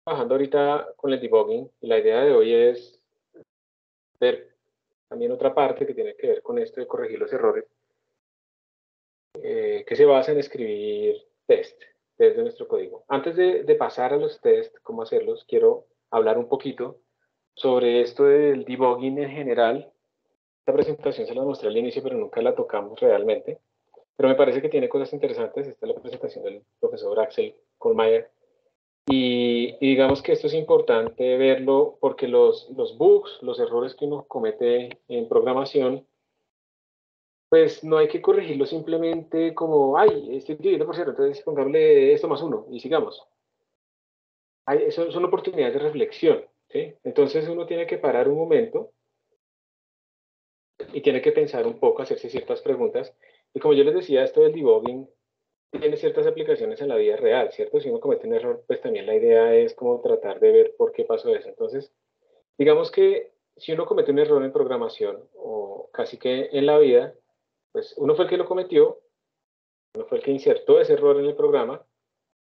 trabajando ahorita con el debugging y la idea de hoy es ver también otra parte que tiene que ver con esto de corregir los errores, que se basa en escribir test de nuestro código. Antes de pasar a los test, cómo hacerlos, quiero hablar un poquito sobre esto del debugging en general. Esta presentación se la mostré al inicio, pero nunca la tocamos realmente. Pero me parece que tiene cosas interesantes. Esta es la presentación del profesor Axel Kollmeier. Y digamos que esto es importante verlo porque los bugs, los errores que uno comete en programación, pues no hay que corregirlo simplemente como, ay, estoy dividiendo por cero, entonces pongámosle esto más uno y sigamos. Eso son oportunidades de reflexión, ¿sí? Entonces uno tiene que parar un momento y tiene que pensar un poco, hacerse ciertas preguntas. Y como yo les decía, esto del debugging tiene ciertas aplicaciones en la vida real, ¿cierto? Si uno comete un error, pues también la idea es como tratar de ver por qué pasó eso. Entonces, digamos que si uno comete un error en programación o casi que en la vida, pues uno fue el que lo cometió, uno fue el que insertó ese error en el programa.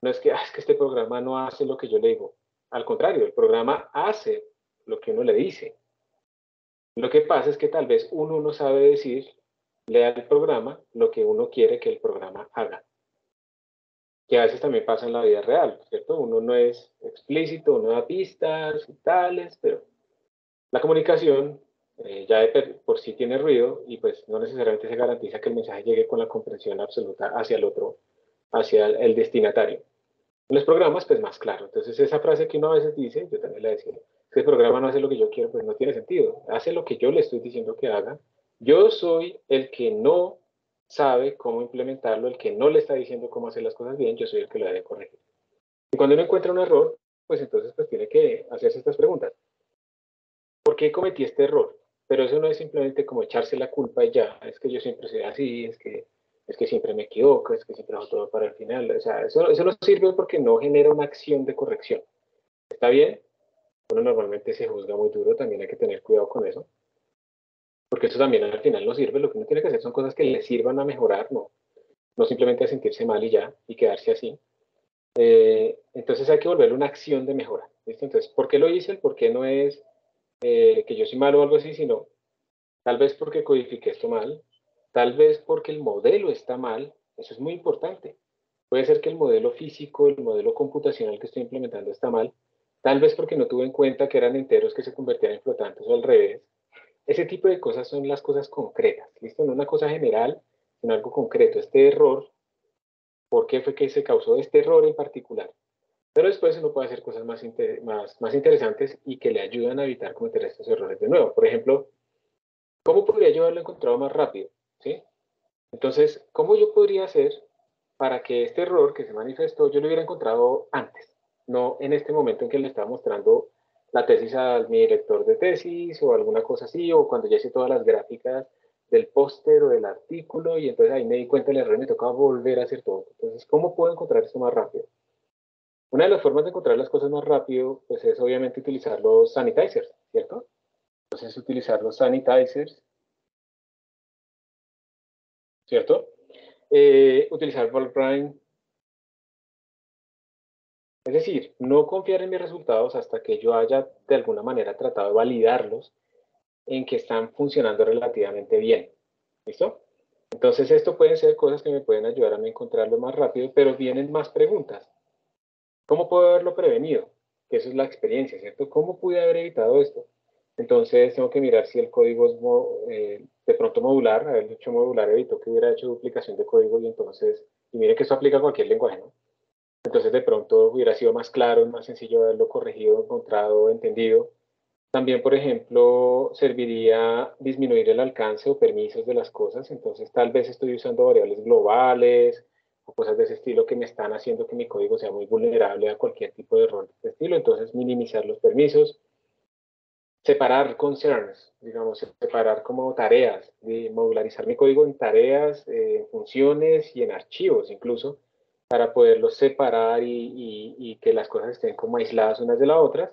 No es que, es que este programa no hace lo que yo le digo. Al contrario, el programa hace lo que uno le dice. Lo que pasa es que tal vez uno no sabe decirle al programa lo que uno quiere que el programa haga. Que a veces también pasa en la vida real, ¿cierto? Uno no es explícito, uno da pistas y tales, pero la comunicación ya por sí tiene ruido y pues no necesariamente se garantiza que el mensaje llegue con la comprensión absoluta hacia el otro, hacia el destinatario. En los programas, pues más claro. Entonces esa frase que uno a veces dice, yo también la decía, que el programa no hace lo que yo quiero, pues no tiene sentido. Hace lo que yo le estoy diciendo que haga. Yo soy el que no sabe cómo implementarlo, el que no le está diciendo cómo hacer las cosas bien, yo soy el que lo debe corregir. Y cuando uno encuentra un error, pues entonces pues tiene que hacerse estas preguntas. ¿Por qué cometí este error? Pero eso no es simplemente como echarse la culpa y ya, es que yo siempre soy así, es que siempre me equivoco, es que siempre hago todo para el final. O sea, eso no sirve porque no genera una acción de corrección. ¿Está bien? Uno normalmente se juzga muy duro, también hay que tener cuidado con eso, porque eso también al final no sirve. Lo que uno tiene que hacer son cosas que le sirvan a mejorar, no simplemente a sentirse mal y ya, y quedarse así. Entonces hay que volverle una acción de mejora. ¿Listo? Entonces, ¿por qué lo hice? El por qué no es que yo soy malo o algo así, sino tal vez porque codifiqué esto mal, tal vez porque el modelo está mal, eso es muy importante. Puede ser que el modelo físico, el modelo computacional que estoy implementando está mal, tal vez porque no tuve en cuenta que eran enteros que se convertían en flotantes o al revés. Ese tipo de cosas son las cosas concretas, ¿listo? No una cosa general, sino algo concreto. Este error, ¿por qué fue que se causó este error en particular? Pero después uno puede hacer cosas más interesantes y que le ayudan a evitar cometer estos errores de nuevo. Por ejemplo, ¿cómo podría yo haberlo encontrado más rápido? ¿Sí? Entonces, ¿cómo yo podría hacer para que este error que se manifestó yo lo hubiera encontrado antes? No en este momento en que le estaba mostrando la tesis a mi director de tesis o alguna cosa así, o cuando ya hice todas las gráficas del póster o del artículo y entonces ahí me di cuenta del error y me tocaba volver a hacer todo. Entonces, ¿cómo puedo encontrar esto más rápido? Una de las formas de encontrar las cosas más rápido, pues es obviamente utilizar los sanitizers, ¿cierto? Entonces, utilizar los sanitizers, ¿cierto? Utilizar Valgrind. Es decir, no confiar en mis resultados hasta que yo haya de alguna manera tratado de validarlos en que están funcionando relativamente bien. ¿Listo? Entonces, esto pueden ser cosas que me pueden ayudar a encontrarlo más rápido, pero vienen más preguntas. ¿Cómo puedo haberlo prevenido? Que eso es la experiencia, ¿cierto? ¿Cómo pude haber evitado esto? Entonces, tengo que mirar si el código es de pronto modular, haberlo hecho modular evitó que hubiera hecho duplicación de código y entonces, y mire que eso aplica a cualquier lenguaje, ¿no? Entonces de pronto hubiera sido más claro, más sencillo haberlo corregido, encontrado, entendido. También, por ejemplo, serviría disminuir el alcance o permisos de las cosas. Entonces tal vez estoy usando variables globales o cosas de ese estilo que me están haciendo que mi código sea muy vulnerable a cualquier tipo de error de este estilo. Entonces minimizar los permisos, separar concerns, digamos, separar como tareas, de modularizar mi código en tareas, funciones y en archivos incluso, para poderlos separar y que las cosas estén como aisladas unas de las otras,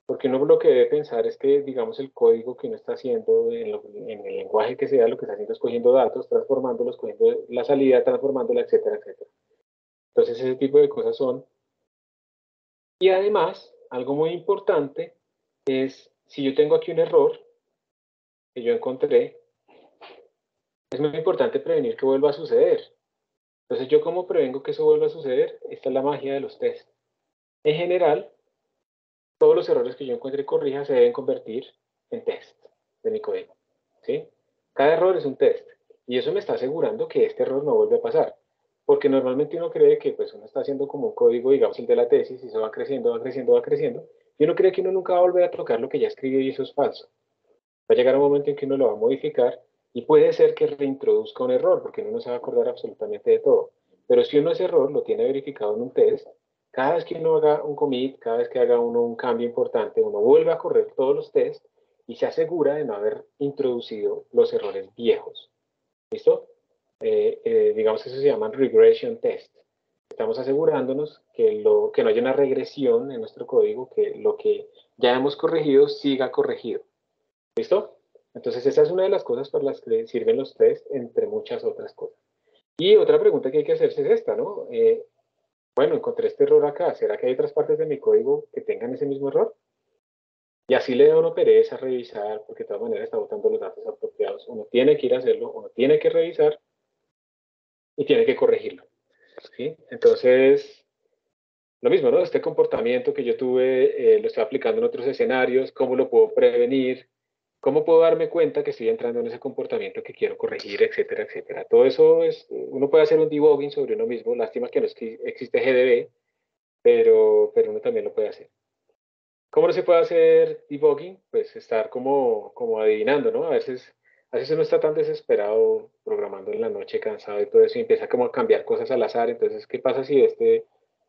porque uno lo que debe pensar es que, digamos, el código que uno está haciendo en el lenguaje que sea, lo que está haciendo es cogiendo datos, transformándolos, cogiendo la salida, transformándola, etcétera, etcétera. Entonces, ese tipo de cosas son. Y además, algo muy importante es, si yo tengo aquí un error que yo encontré, es muy importante prevenir que vuelva a suceder. Entonces, ¿yo cómo prevengo que eso vuelva a suceder? Esta es la magia de los tests. En general, todos los errores que yo encuentre y corrija se deben convertir en test de mi código, ¿sí? Cada error es un test y eso me está asegurando que este error no vuelve a pasar. Porque normalmente uno cree que pues, uno está haciendo como un código, digamos, el de la tesis, y eso va creciendo, va creciendo, va creciendo, y uno cree que uno nunca va a volver a tocar lo que ya escribió y eso es falso. Va a llegar un momento en que uno lo va a modificar y puede ser que reintroduzca un error, porque uno no se va a acordar absolutamente de todo. Pero si uno ese error lo tiene verificado en un test, cada vez que uno haga un commit, cada vez que haga uno un cambio importante, uno vuelve a correr todos los tests y se asegura de no haber introducido los errores viejos. ¿Listo? Digamos que eso se llaman regression tests. Estamos asegurándonos que no haya una regresión en nuestro código, que lo que ya hemos corregido siga corregido. ¿Listo? Entonces esa es una de las cosas para las que sirven los tests, entre muchas otras cosas. Y otra pregunta que hay que hacerse es esta, ¿no? Bueno, encontré este error acá, ¿será que hay otras partes de mi código que tengan ese mismo error? Y así le da uno pereza revisar, porque de todas maneras está botando los datos apropiados. Uno tiene que ir a hacerlo, uno tiene que revisar y tiene que corregirlo, ¿sí? Entonces, lo mismo, ¿no? Este comportamiento que yo tuve, lo estoy aplicando en otros escenarios, ¿cómo lo puedo prevenir? ¿Cómo puedo darme cuenta que estoy entrando en ese comportamiento que quiero corregir, etcétera, etcétera? Todo eso es, uno puede hacer un debugging sobre uno mismo, lástima que no existe GDB, pero uno también lo puede hacer. ¿Cómo no se puede hacer debugging? Pues estar como adivinando, ¿no? A veces uno está tan desesperado programando en la noche, cansado y todo eso, y empieza como a cambiar cosas al azar. Entonces, ¿qué pasa si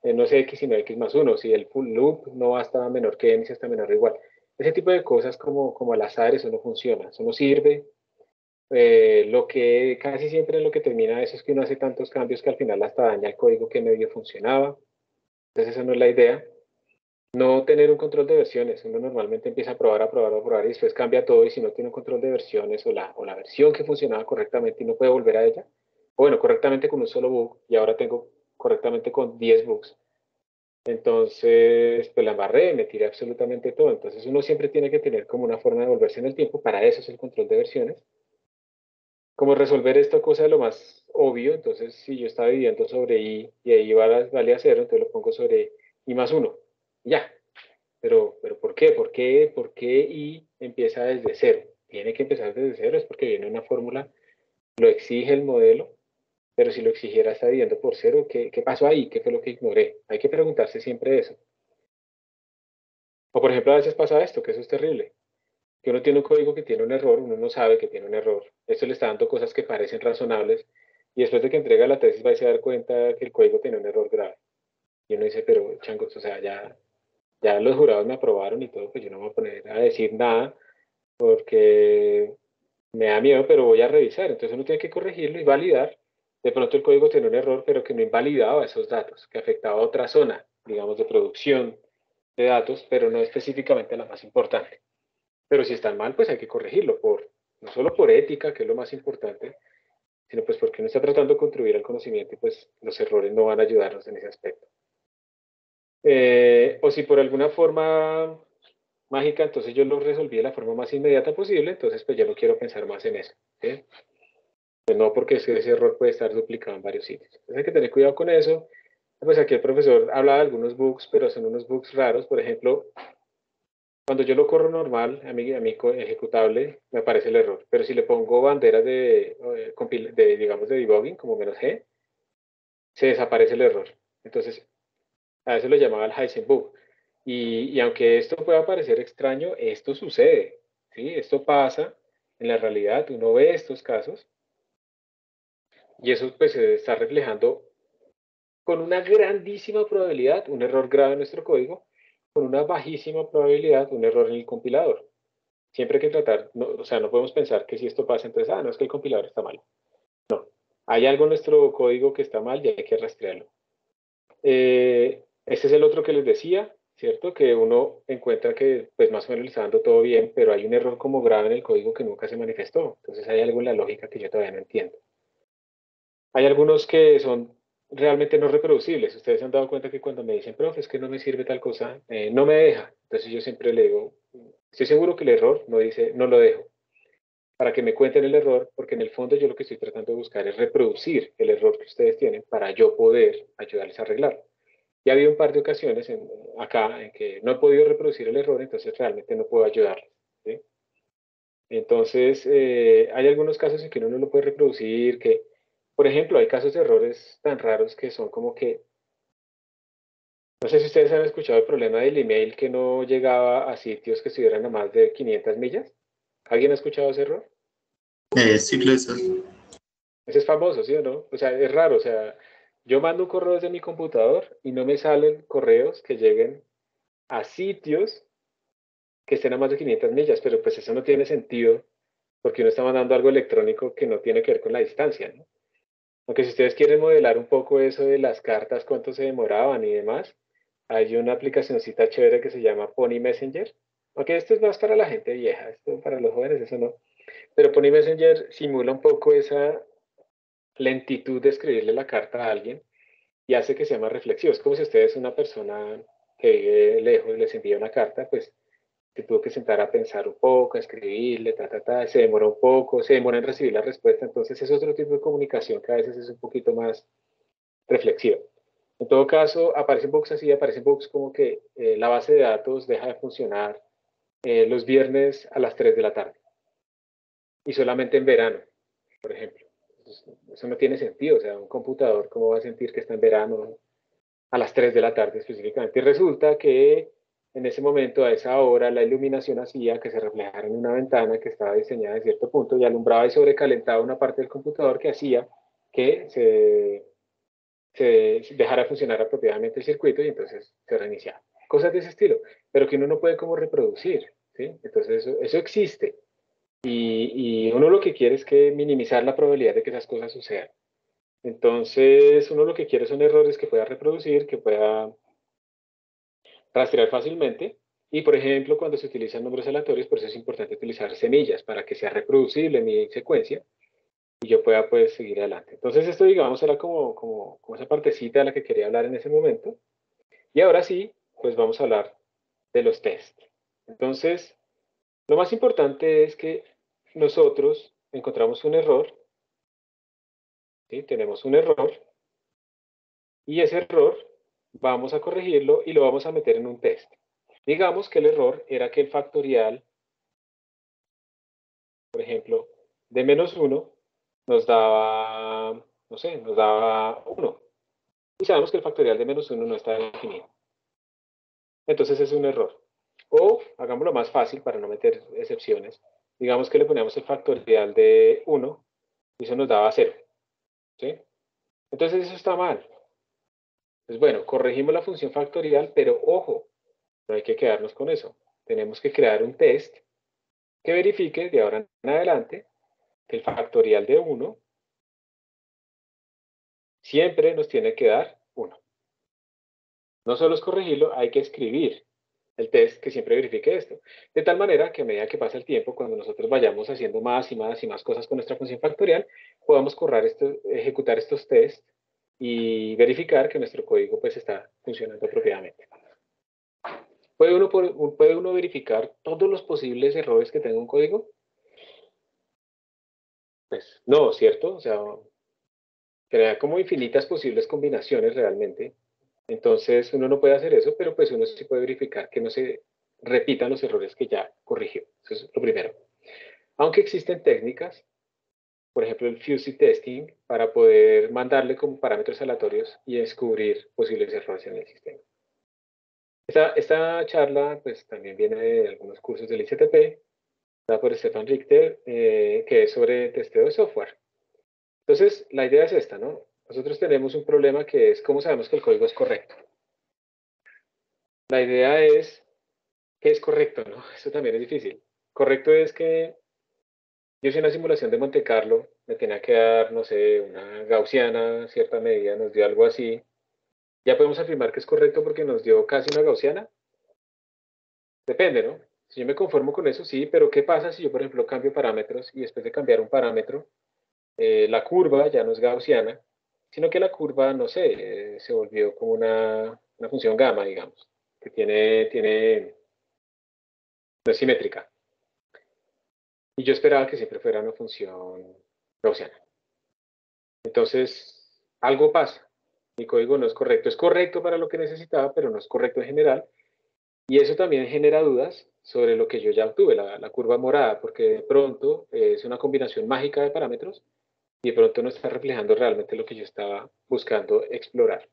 no es X, sino X más uno? Si el full loop no va hasta menor que N, si hasta menor o igual. Ese tipo de cosas como al azar, eso no funciona, eso no sirve. Lo que casi siempre en lo que termina eso es que uno hace tantos cambios que al final hasta daña el código que medio funcionaba. Entonces, esa no es la idea. No tener un control de versiones. Uno normalmente empieza a probar, a probar, a probar y después cambia todo y si no tiene un control de versiones o la versión que funcionaba correctamente y no puede volver a ella, o bueno, correctamente con un solo bug y ahora tengo correctamente con 10 bugs. Entonces, pues la embarré, me tiré absolutamente todo. Entonces uno siempre tiene que tener como una forma de volverse en el tiempo. Para eso es el control de versiones. Como resolver esta cosa de lo más obvio. Entonces, si yo estaba viviendo sobre i y ahí vale a cero, entonces lo pongo sobre i más uno. Ya, pero ¿por qué? ¿Por qué y empieza desde cero? Tiene que empezar desde cero, es porque viene una fórmula, lo exige el modelo, pero si lo exigiera está viviendo por cero, ¿qué pasó ahí? ¿Qué fue lo que ignoré? Hay que preguntarse siempre eso. O por ejemplo, a veces pasa esto, que eso es terrible, que uno tiene un código que tiene un error, uno no sabe que tiene un error, esto le está dando cosas que parecen razonables, y después de que entrega la tesis va a se dar cuenta que el código tiene un error grave. Y uno dice, pero changos, o sea, ya los jurados me aprobaron y todo, pues yo no me voy a poner a decir nada porque me da miedo, pero voy a revisar. Entonces uno tiene que corregirlo y validar. De pronto el código tiene un error, pero que no invalidaba esos datos, que afectaba a otra zona, digamos, de producción de datos, pero no específicamente la más importante. Pero si están mal, pues hay que corregirlo, no solo por ética, que es lo más importante, sino pues porque uno está tratando de contribuir al conocimiento y pues los errores no van a ayudarnos en ese aspecto. O si por alguna forma mágica, entonces yo lo resolví de la forma más inmediata posible, entonces pues ya no quiero pensar más en eso. ¿Sí? Pues no, porque ese error puede estar duplicado en varios sitios. Entonces hay que tener cuidado con eso. Pues aquí el profesor habla de algunos bugs, pero son unos bugs raros. Por ejemplo, cuando yo lo corro normal a mi ejecutable, me aparece el error. Pero si le pongo banderas digamos, de debugging, como "-g", se desaparece el error. Entonces, a eso lo llamaba el Heisenbug. Y aunque esto pueda parecer extraño, esto sucede, ¿sí? Esto pasa en la realidad, uno ve estos casos y eso pues se está reflejando con una grandísima probabilidad un error grave en nuestro código, con una bajísima probabilidad un error en el compilador. Siempre hay que tratar, no, o sea, no podemos pensar que si esto pasa, entonces, no, es que el compilador está mal. Hay algo en nuestro código que está mal y hay que rastrearlo. Este es el otro que les decía, ¿cierto? Que uno encuentra que pues más o menos le está dando todo bien, pero hay un error como grave en el código que nunca se manifestó. Entonces hay algo en la lógica que yo todavía no entiendo. Hay algunos que son realmente no reproducibles. Ustedes se han dado cuenta que cuando me dicen, profe, es que no me sirve tal cosa, no me deja. Entonces yo siempre le digo, estoy seguro que el error no dice, no lo dejo, para que me cuenten el error, porque en el fondo yo lo que estoy tratando de buscar es reproducir el error que ustedes tienen para yo poder ayudarles a arreglarlo. Ya ha habido un par de ocasiones acá en que no he podido reproducir el error, entonces realmente no puedo ayudarles. ¿Sí? Entonces, hay algunos casos en que uno no lo puede reproducir, que, por ejemplo, hay casos de errores tan raros que son como que, no sé si ustedes han escuchado el problema del email que no llegaba a sitios que estuvieran a más de 500 millas. ¿Alguien ha escuchado ese error? Sí, claro. Ese es famoso, ¿sí o no? O sea, es raro, o sea, yo mando un correo desde mi computador y no me salen correos que lleguen a sitios que estén a más de 500 millas, pero pues eso no tiene sentido porque uno está mandando algo electrónico que no tiene que ver con la distancia, ¿no? Aunque si ustedes quieren modelar un poco eso de las cartas, cuánto se demoraban y demás, hay una aplicacioncita chévere que se llama Pony Messenger. Aunque esto es más para la gente vieja, esto para los jóvenes, eso no. Pero Pony Messenger simula un poco esa lentitud de escribirle la carta a alguien y hace que sea más reflexivo. Es como si ustedes, una persona que vive lejos, les envía una carta, pues se tuvo que sentar a pensar un poco, a escribirle, se demora un poco, se demora en recibir la respuesta, entonces es otro tipo de comunicación que a veces es un poquito más reflexiva. En todo caso, aparecen bugs así, aparecen bugs como que la base de datos deja de funcionar los viernes a las 3 de la tarde y solamente en verano, por ejemplo. Eso no tiene sentido, o sea, un computador, ¿cómo va a sentir que está en verano a las 3 de la tarde específicamente? Y resulta que en ese momento, a esa hora, la iluminación hacía que se reflejara en una ventana que estaba diseñada en cierto punto y alumbraba y sobrecalentaba una parte del computador que hacía que se dejara funcionar apropiadamente el circuito y entonces se reiniciaba. Cosas de ese estilo, pero que uno no puede como reproducir, ¿sí? Entonces eso existe y uno lo que quiere es que minimizar la probabilidad de que esas cosas sucedan. Entonces, uno lo que quiere son errores que pueda reproducir, que pueda rastrear fácilmente. Y, por ejemplo, cuando se utilizan números aleatorios, por eso es importante utilizar semillas para que sea reproducible mi secuencia y yo pueda, pues, seguir adelante. Entonces, esto, digamos, era como esa partecita de la que quería hablar en ese momento. Y ahora sí, pues vamos a hablar de los test. Entonces, lo más importante es que nosotros encontramos un error, ¿sí? Tenemos un error y ese error vamos a corregirlo y lo vamos a meter en un test. Digamos que el error era que el factorial, por ejemplo, de menos 1 nos daba, no sé, nos daba 1. Y sabemos que el factorial de menos 1 no está definido. Entonces es un error. O hagámoslo más fácil para no meter excepciones. Digamos que le ponemos el factorial de 1 y eso nos daba 0. ¿Sí? Entonces eso está mal. Pues bueno, corregimos la función factorial, pero ojo, no hay que quedarnos con eso. Tenemos que crear un test que verifique de ahora en adelante que el factorial de 1 siempre nos tiene que dar 1. No solo es corregirlo, hay que escribir el test que siempre verifique esto. De tal manera que a medida que pasa el tiempo, cuando nosotros vayamos haciendo más y más y más cosas con nuestra función factorial, podamos ejecutar estos tests y verificar que nuestro código pues está funcionando apropiadamente. ¿Puede uno verificar todos los posibles errores que tenga un código? Pues no, ¿cierto? O sea, crea como infinitas posibles combinaciones realmente. Entonces uno no puede hacer eso, pero pues uno sí puede verificar que no se repitan los errores que ya corrigió. Eso es lo primero. Aunque existen técnicas, por ejemplo el fuzzy testing, para poder mandarle como parámetros aleatorios y descubrir posibles errores en el sistema. Esta charla pues también viene de algunos cursos del ICTP, da por Stefan Richter, que es sobre testeo de software. Entonces, la idea es esta, ¿no? Nosotros tenemos un problema que es cómo sabemos que el código es correcto. La idea es que es correcto, ¿no? Eso también es difícil. Correcto es que yo hice una simulación de Monte Carlo, me tenía que dar, no sé, una gaussiana, cierta medida, nos dio algo así. Ya podemos afirmar que es correcto porque nos dio casi una gaussiana. Depende, ¿no? Si yo me conformo con eso, sí, pero ¿qué pasa si yo, por ejemplo, cambio parámetros y después de cambiar un parámetro, la curva ya no es gaussiana, sino que la curva, no sé, se volvió como una función gamma, digamos, que no es simétrica. Y yo esperaba que siempre fuera una función gaussiana. Entonces, algo pasa. Mi código no es correcto. Es correcto para lo que necesitaba, pero no es correcto en general. Y eso también genera dudas sobre lo que yo ya obtuve, la curva morada, porque de pronto es una combinación mágica de parámetros y de pronto no está reflejando realmente lo que yo estaba buscando explorar.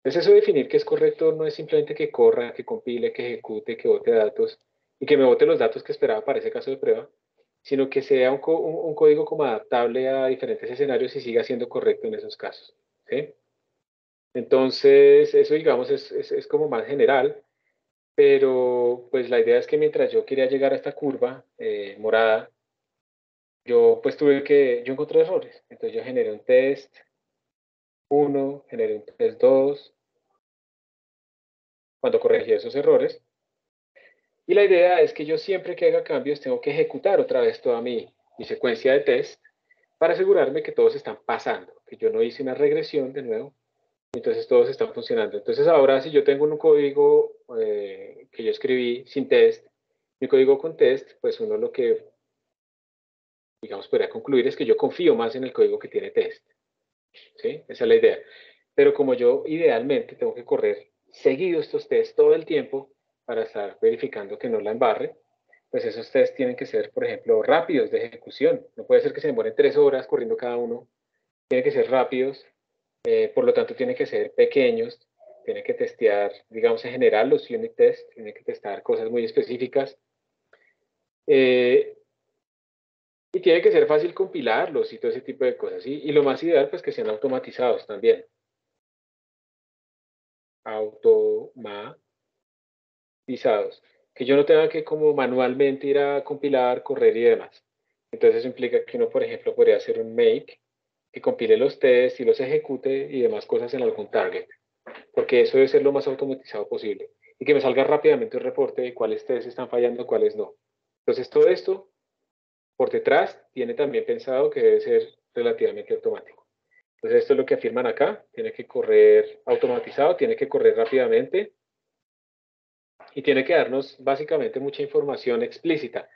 Entonces, eso de definir que es correcto no es simplemente que corra, que compile, que ejecute, que bote datos y que me bote los datos que esperaba para ese caso de prueba, sino que sea un código como adaptable a diferentes escenarios y siga siendo correcto en esos casos. ¿Sí? Entonces, eso digamos es como más general, pero pues la idea es que mientras yo quería llegar a esta curva morada, yo pues yo encontré errores. Entonces yo generé un test 1, generé un test 2, cuando corregí esos errores. Y la idea es que yo siempre que haga cambios tengo que ejecutar otra vez toda mi secuencia de test para asegurarme que todos están pasando, que yo no hice una regresión de nuevo, entonces todos están funcionando. Entonces ahora si yo tengo un código que yo escribí sin test, mi código con test, pues uno lo que, digamos, podría concluir es que yo confío más en el código que tiene test. ¿Sí? Esa es la idea. Pero como yo idealmente tengo que correr seguido estos tests todo el tiempo para estar verificando que no la embarre, pues esos tests tienen que ser, por ejemplo, rápidos de ejecución. No puede ser que se demoren 3 horas corriendo cada uno. Tienen que ser rápidos, por lo tanto tienen que ser pequeños, tienen que testear, digamos en general, los unit tests, tienen que testar cosas muy específicas. Y tiene que ser fácil compilarlos y todo ese tipo de cosas. ¿Sí? Y lo más ideal, pues que sean automatizados también. Automatizados. Que yo no tenga que como manualmente ir a compilar, correr y demás. Entonces eso implica que uno, por ejemplo, podría hacer un make que compile los tests y los ejecute y demás cosas en algún target. Porque eso debe ser lo más automatizado posible. Y que me salga rápidamente un reporte de cuáles tests están fallando, cuáles no. Entonces todo esto por detrás tiene también pensado que debe ser relativamente automático. Entonces esto es lo que afirman acá. Tiene que correr automatizado, tiene que correr rápidamente y tiene que darnos básicamente mucha información explícita.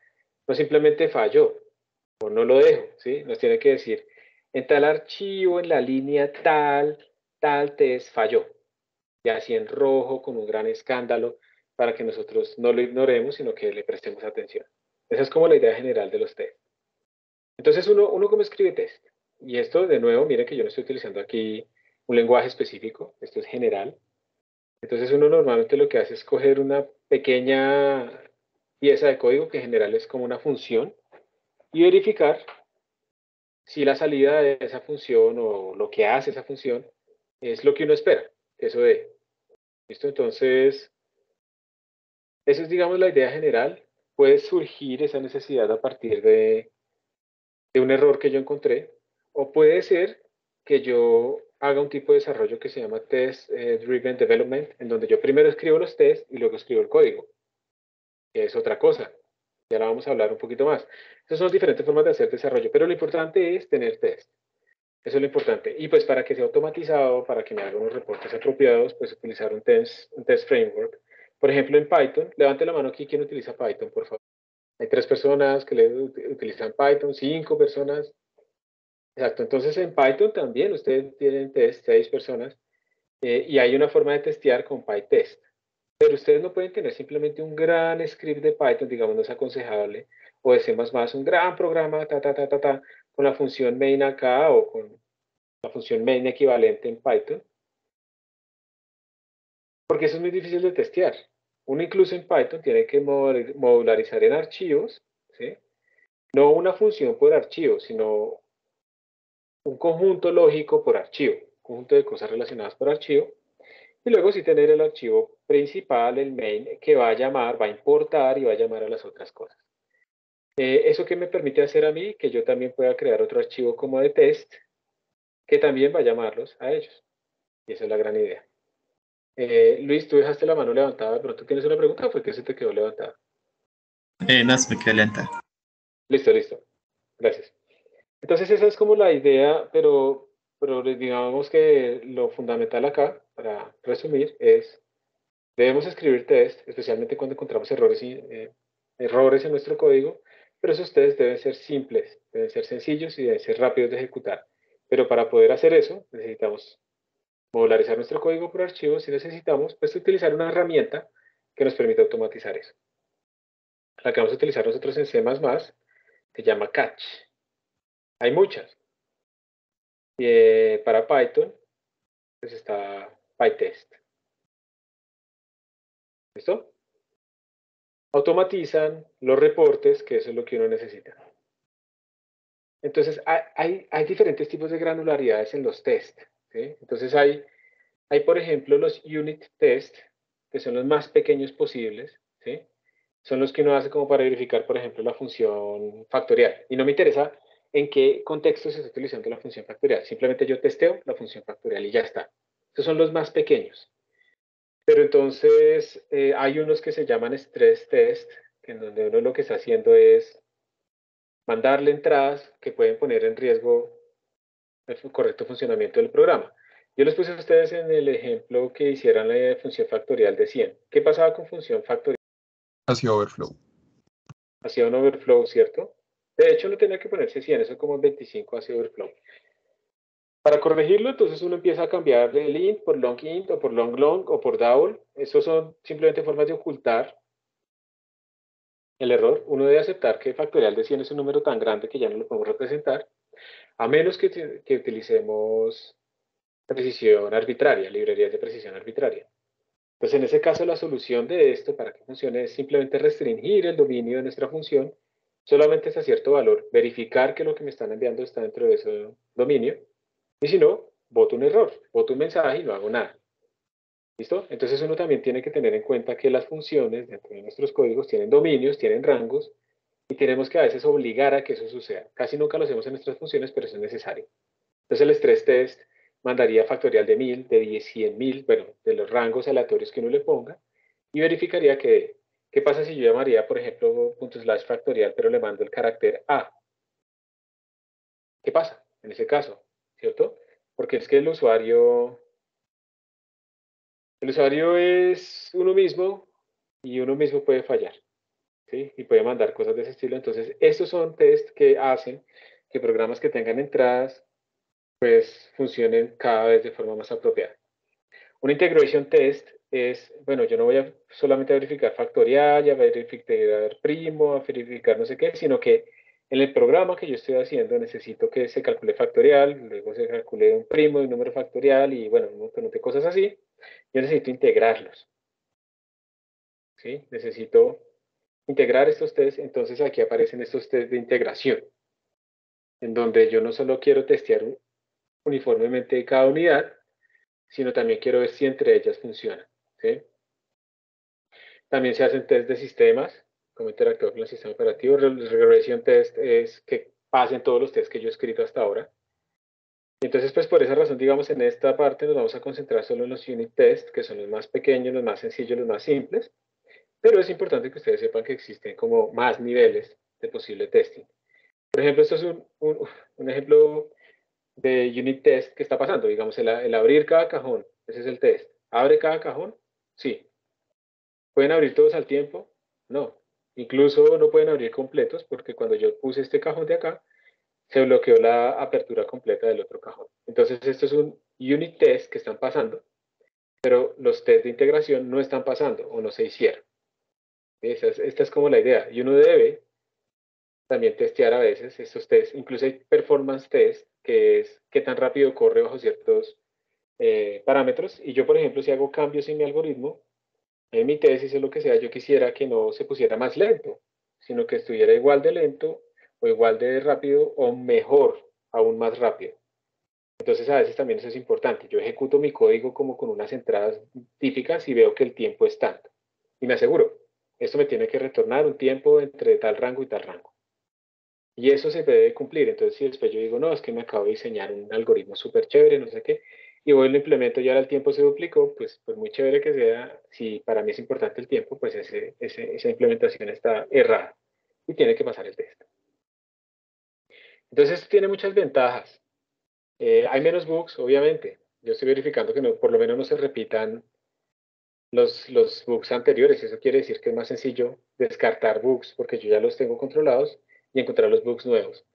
No simplemente falló o no lo dejo, ¿sí? Nos tiene que decir, en tal archivo, en la línea tal test falló. Y así en rojo, con un gran escándalo, para que nosotros no lo ignoremos, sino que le prestemos atención. Esa es como la idea general de los test. Entonces uno cómo escribe test. Y esto, de nuevo, mire que yo no estoy utilizando aquí un lenguaje específico, esto es general. Entonces uno normalmente lo que hace es coger una pequeña pieza de código que en general es como una función y verificar si la salida de esa función o lo que hace esa función es lo que uno espera, eso de. ¿Listo? Entonces, esa es, digamos, la idea general. Puede surgir esa necesidad a partir de un error que yo encontré, o puede ser que yo haga un tipo de desarrollo que se llama Test Driven Development, en donde yo primero escribo los tests y luego escribo el código, que es otra cosa. Ya la vamos a hablar un poquito más. Esas son diferentes formas de hacer desarrollo, pero lo importante es tener test. Eso es lo importante. Y pues para que sea automatizado, para que me haga unos reportes apropiados, pues utilizar un test framework. Por ejemplo, en Python, levante la mano aquí quien utiliza Python, por favor. Hay 3 personas que utilizan Python, 5 personas. Exacto, entonces en Python también ustedes tienen test, 6 personas, y hay una forma de testear con PyTest. Pero ustedes no pueden tener simplemente un gran script de Python, digamos, no es aconsejable, o de C++, un gran programa, con la función main acá o con la función main equivalente en Python, porque eso es muy difícil de testear. Uno incluso en Python tiene que modularizar en archivos, ¿sí? No una función por archivo, sino un conjunto lógico por archivo, un conjunto de cosas relacionadas por archivo, y luego sí tener el archivo principal, el main, que va a llamar, va a importar y va a llamar a las otras cosas. Eso que me permite hacer a mí, que yo también pueda crear otro archivo como de test, que también va a llamarlos a ellos. Y esa es la gran idea. Luis, tú dejaste la mano levantada, pero tú tienes una pregunta o fue que se te quedó levantada. No se me quedó lenta. Listo, listo. Gracias. Entonces esa es como la idea, pero pero digamos que lo fundamental acá, para resumir, es debemos escribir test, especialmente cuando encontramos errores en nuestro código, pero esos tests deben ser simples, deben ser sencillos y deben ser rápidos de ejecutar. Pero para poder hacer eso, necesitamos modularizar nuestro código por archivos y necesitamos pues, utilizar una herramienta que nos permita automatizar eso. La que vamos a utilizar nosotros en C++ se llama Catch. Hay muchas. Y para Python, pues está PyTest. ¿Listo? Automatizan los reportes, que eso es lo que uno necesita. Entonces, hay diferentes tipos de granularidades en los test. ¿Sí? Entonces, hay, por ejemplo, los unit test, que son los más pequeños posibles. ¿Sí? Son los que uno hace como para verificar, por ejemplo, la función factorial. Y no me interesa en qué contexto se está utilizando la función factorial. Simplemente yo testeo la función factorial y ya está. Estos son los más pequeños. Pero entonces hay unos que se llaman stress test, en donde uno lo que está haciendo es mandarle entradas que pueden poner en riesgo el correcto funcionamiento del programa. Yo les puse a ustedes en el ejemplo que hicieran la función factorial de 100. ¿Qué pasaba con función factorial? Hacia overflow. Hacía un overflow, ¿cierto? De hecho, no tenía que ponerse 100, eso como 25 hacia overflow. Para corregirlo, entonces uno empieza a cambiar el int por long int o por long long o por double. Esos son simplemente formas de ocultar el error. Uno debe aceptar que factorial de 100 es un número tan grande que ya no lo podemos representar, a menos que utilicemos precisión arbitraria, librerías de precisión arbitraria. Pues en ese caso la solución de esto para que funcione es simplemente restringir el dominio de nuestra función solamente hasta cierto valor, verificar que lo que me están enviando está dentro de ese dominio, y si no, boto un error, boto un mensaje y no hago nada. ¿Listo? Entonces uno también tiene que tener en cuenta que las funciones dentro de nuestros códigos tienen dominios, tienen rangos, y tenemos que a veces obligar a que eso suceda. Casi nunca lo hacemos en nuestras funciones, pero eso es necesario. Entonces el stress test mandaría factorial de 1000, de 10, 100.000, bueno, de los rangos aleatorios que uno le ponga, y verificaría que, ¿qué pasa si yo llamaría, por ejemplo, punto slash factorial, pero le mando el carácter A? ¿Qué pasa en ese caso? ¿Cierto? Porque es que el usuario es uno mismo y uno mismo puede fallar, ¿sí? Y puede mandar cosas de ese estilo. Entonces, estos son tests que hacen que programas que tengan entradas, pues funcionen cada vez de forma más apropiada. Un integration test es, bueno, yo no voy a solamente a verificar factorial, a verificar primo, a verificar no sé qué, sino que en el programa que yo estoy haciendo necesito que se calcule factorial, luego se calcule un primo, un número factorial y bueno, un montón de cosas así. Yo necesito integrarlos, ¿sí? Necesito integrar estos tests, entonces aquí aparecen estos tests de integración, en donde yo no solo quiero testear uniformemente cada unidad, sino también quiero ver si entre ellas funcionan, ¿sí? También se hacen test de sistemas, cómo interactúa con el sistema operativo. Regression test es que pasen todos los tests que yo he escrito hasta ahora. Entonces, pues por esa razón, digamos, en esta parte nos vamos a concentrar solo en los unit tests, que son los más pequeños, los más sencillos, los más simples. Pero es importante que ustedes sepan que existen como más niveles de posible testing. Por ejemplo, esto es un ejemplo de unit test que está pasando. Digamos, el abrir cada cajón. Ese es el test. ¿Abre cada cajón? Sí. ¿Pueden abrir todos al tiempo? No. Incluso no pueden abrir completos porque cuando yo puse este cajón de acá, se bloqueó la apertura completa del otro cajón. Entonces, esto es un unit test que están pasando, pero los test de integración no están pasando o no se hicieron. Esta es como la idea. Y uno debe también testear a veces estos tests. Incluso hay performance test, que es qué tan rápido corre bajo ciertos parámetros. Y yo, por ejemplo, si hago cambios en mi algoritmo, en mi tesis o lo que sea, yo quisiera que no se pusiera más lento, sino que estuviera igual de lento o igual de rápido o mejor, aún más rápido. Entonces a veces también eso es importante. Yo ejecuto mi código como con unas entradas típicas y veo que el tiempo es tanto. Y me aseguro, esto me tiene que retornar un tiempo entre tal rango y tal rango. Y eso se debe cumplir. Entonces, si después yo digo, no, es que me acabo de diseñar un algoritmo súper chévere, no sé qué, y voy y lo implemento y ahora el tiempo se duplicó, pues por muy chévere que sea, si para mí es importante el tiempo, pues esa implementación está errada y tiene que pasar el test. Entonces, esto tiene muchas ventajas. Hay menos bugs, obviamente. Yo estoy verificando que por lo menos no se repitan los bugs anteriores. Eso quiere decir que es más sencillo descartar bugs porque yo ya los tengo controlados y encontrar los bugs nuevos.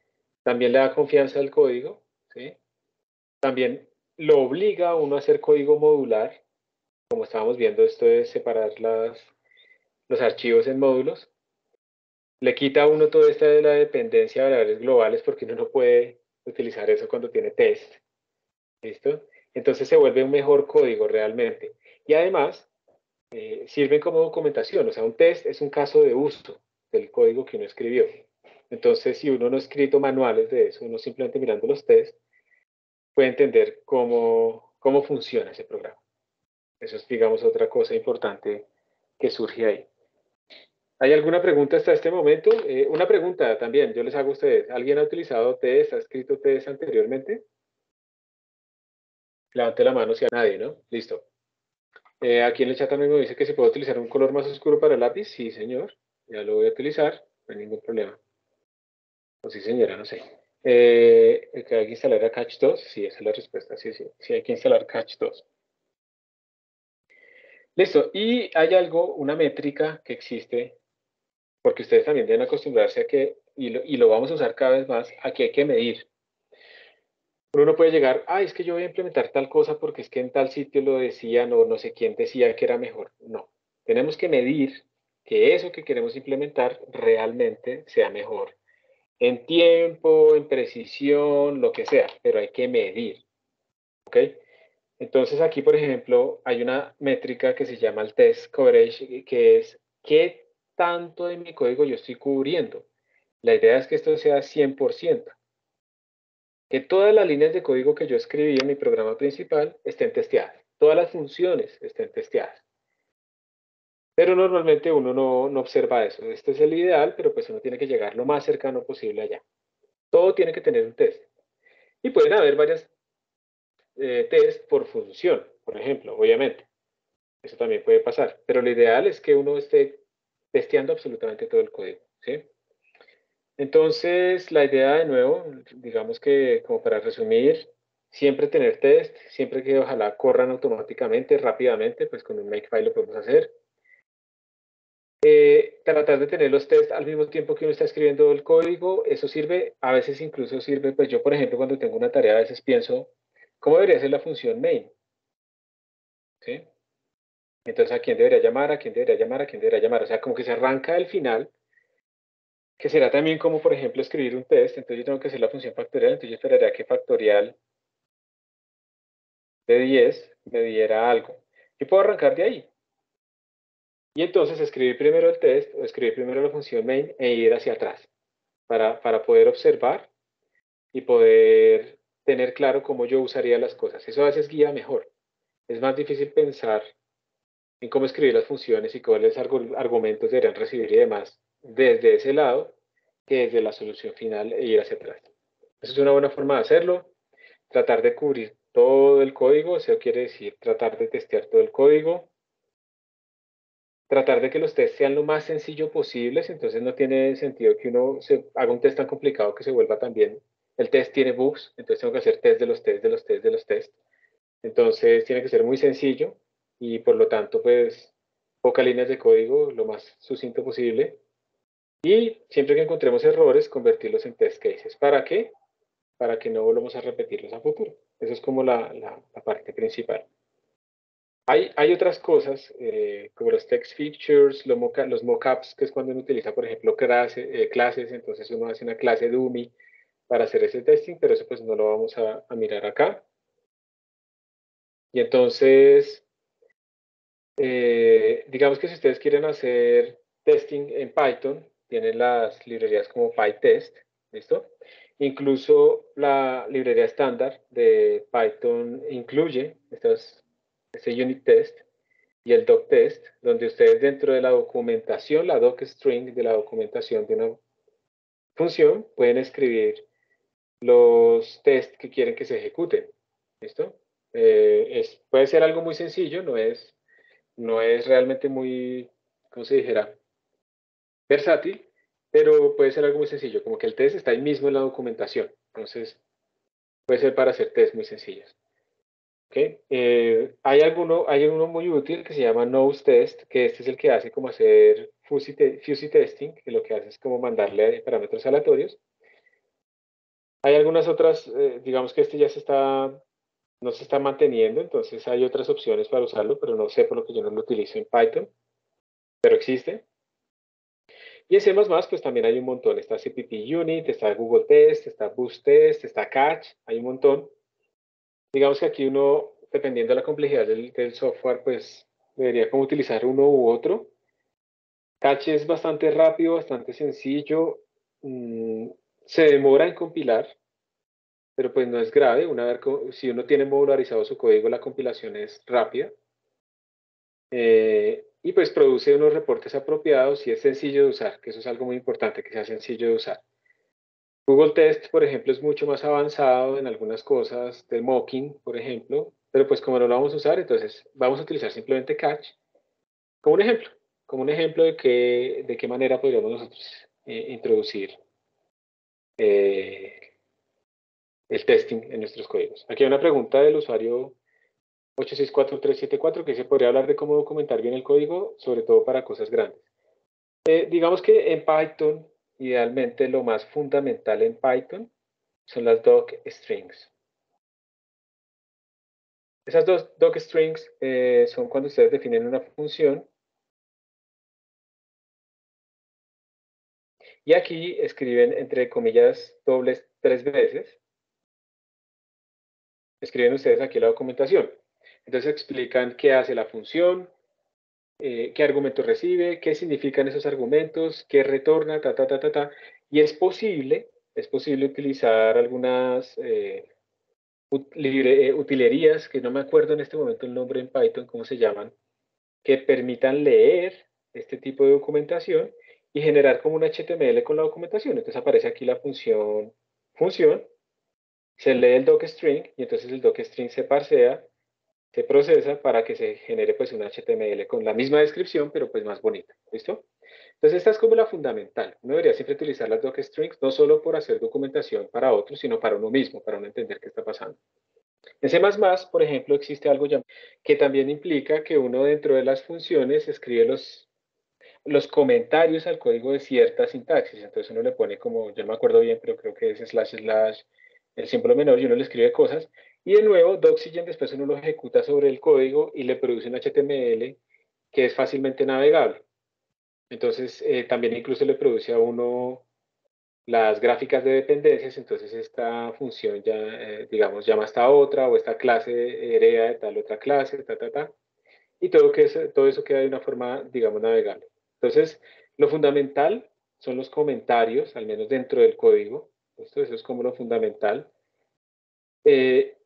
También le da confianza al código, ¿sí? También lo obliga a uno a hacer código modular, como estábamos viendo, esto de separar los archivos en módulos. Le quita a uno toda esta de la dependencia de variables globales porque uno no puede utilizar eso cuando tiene test. ¿Listo? Entonces se vuelve un mejor código realmente. Y además, sirven como documentación. O sea, un test es un caso de uso del código que uno escribió. Entonces, si uno no ha escrito manuales de eso, uno simplemente mirando los tests, puede entender cómo funciona ese programa. Eso es, digamos, otra cosa importante que surge ahí. ¿Hay alguna pregunta hasta este momento? Una pregunta también, yo les hago a ustedes. ¿Alguien ha utilizado test, ha escrito test anteriormente? Levante la mano si hay nadie, ¿no? Listo. Aquí en el chat también me dice que se puede utilizar un color más oscuro para el lápiz. Sí, señor. Ya lo voy a utilizar. No hay ningún problema. O sí, señora, no sé. ¿Que hay que instalar a Catch 2? Sí, esa es la respuesta. Sí, sí. Sí, hay que instalar Catch 2. Listo. Y hay algo, una métrica que existe, porque ustedes también deben acostumbrarse a que, y lo vamos a usar cada vez más, a que hay que medir. Uno no puede llegar, es que yo voy a implementar tal cosa porque es que en tal sitio lo decían o no sé quién decía que era mejor. No, tenemos que medir que eso que queremos implementar realmente sea mejor. En tiempo, en precisión, lo que sea, pero hay que medir. ¿Ok? Entonces aquí, por ejemplo, hay una métrica que se llama el test coverage, que es qué tanto de mi código yo estoy cubriendo. La idea es que esto sea 100%. Que todas las líneas de código que yo escribí en mi programa principal estén testeadas. Todas las funciones estén testeadas. Pero normalmente uno no observa eso. Este es el ideal, pero pues uno tiene que llegar lo más cercano posible allá. Todo tiene que tener un test. Y pueden haber varias test por función, por ejemplo, obviamente. Eso también puede pasar. Pero lo ideal es que uno esté testeando absolutamente todo el código. ¿Sí? Entonces, la idea de nuevo, digamos que como para resumir, siempre tener test, siempre que ojalá corran automáticamente, rápidamente, pues con un Makefile lo podemos hacer. Tratar de tener los test al mismo tiempo que uno está escribiendo el código, eso sirve, a veces incluso sirve, pues yo por ejemplo cuando tengo una tarea a veces pienso, ¿cómo debería ser la función main? ¿Sí? Entonces, ¿a quién debería llamar? ¿A quién debería llamar? ¿A quién debería llamar? O sea, como que se arranca del final, que será también como, por ejemplo, escribir un test, entonces yo tengo que hacer la función factorial, entonces yo esperaría que factorial de 10 me diera algo. Yo puedo arrancar de ahí. Y entonces escribir primero el test o escribir primero la función main e ir hacia atrás para poder observar y poder tener claro cómo yo usaría las cosas. Eso a veces guía mejor. Es más difícil pensar en cómo escribir las funciones y cuáles argumentos deberían recibir y demás desde ese lado que desde la solución final e ir hacia atrás. Esa es una buena forma de hacerlo. Tratar de cubrir todo el código, eso quiere decir tratar de testear todo el código, tratar de que los tests sean lo más sencillo posibles, entonces no tiene sentido que uno se haga un test tan complicado que se vuelva también, el test tiene bugs, entonces tengo que hacer test de los test, de los test, de los test. Entonces tiene que ser muy sencillo y por lo tanto pues pocas líneas de código, lo más sucinto posible. Y siempre que encontremos errores, convertirlos en test cases. ¿Para qué? Para que no volvamos a repetirlos a futuro. Eso es como la parte principal. Hay otras cosas, como los text features, los mockups, que es cuando uno utiliza, por ejemplo, clases, entonces uno hace una clase dummy para hacer ese testing, pero eso pues no lo vamos a mirar acá. Y entonces, digamos que si ustedes quieren hacer testing en Python, tienen las librerías como PyTest, ¿listo? Incluso la librería estándar de Python incluye este unit test y el doc test, donde ustedes dentro de la documentación, la doc string de la documentación de una función, pueden escribir los tests que quieren que se ejecuten. ¿Listo? Puede ser algo muy sencillo, no es realmente muy, ¿cómo se dijera? Versátil, pero puede ser algo muy sencillo, como que el test está ahí mismo en la documentación. Entonces, puede ser para hacer test muy sencillos. ¿Okay? Hay uno muy útil que se llama Nose Test, que este es el que hace como hacer fuzzy testing, que lo que hace es como mandarle parámetros aleatorios. Hay algunas otras, digamos que este ya no se está manteniendo, entonces hay otras opciones para usarlo, pero no sé por lo que yo no lo utilizo en Python, pero existe. Y en C++, pues también hay un montón. Está CPP Unit, está Google Test, está Boost Test, está Catch, hay un montón. Digamos que aquí uno, dependiendo de la complejidad del software, pues debería como utilizar uno u otro. Catch es bastante rápido, bastante sencillo. Se demora en compilar, pero pues no es grave. Si uno tiene modularizado su código, la compilación es rápida. Y pues produce unos reportes apropiados y es sencillo de usar, que eso es algo muy importante, que sea sencillo de usar. Google Test, por ejemplo, es mucho más avanzado en algunas cosas del mocking, por ejemplo, pero pues como no lo vamos a usar, entonces vamos a utilizar simplemente Catch como un ejemplo de qué manera podríamos nosotros introducir eh, el testing en nuestros códigos. Aquí hay una pregunta del usuario 864-374 que se podría hablar de cómo documentar bien el código, sobre todo para cosas grandes. Digamos que en Python, idealmente lo más fundamental en Python son las docstrings. Esas dos docstrings son cuando ustedes definen una función y aquí escriben entre comillas dobles 3 veces. Escriben ustedes aquí la documentación. Entonces explican qué hace la función, qué argumentos recibe, qué significan esos argumentos, qué retorna, ta. Y es posible utilizar algunas utilerías, que no me acuerdo en este momento el nombre en Python, cómo se llaman, que permitan leer este tipo de documentación y generar como un HTML con la documentación. Entonces aparece aquí la función, se lee el docstring y entonces el docstring se parsea, se procesa para que se genere pues un HTML con la misma descripción, pero pues más bonita. ¿Listo? Entonces esta es como la fundamental. Uno debería siempre utilizar las docstrings, no solo por hacer documentación para otros, sino para uno mismo, para uno entender qué está pasando. En C++, por ejemplo, existe algo que también implica que uno dentro de las funciones escribe los comentarios al código de cierta sintaxis. Entonces uno le pone como, yo no me acuerdo bien, pero creo que es // el símbolo menor y uno le escribe cosas. Y de nuevo, Doxygen después uno lo ejecuta sobre el código y le produce un HTML que es fácilmente navegable. Entonces también incluso le produce a uno las gráficas de dependencias, entonces esta función ya, digamos, llama a esta otra o esta clase hereda de tal otra clase, y todo eso queda de una forma, digamos, navegable. Entonces, lo fundamental son los comentarios, al menos dentro del código. Eso es como lo fundamental.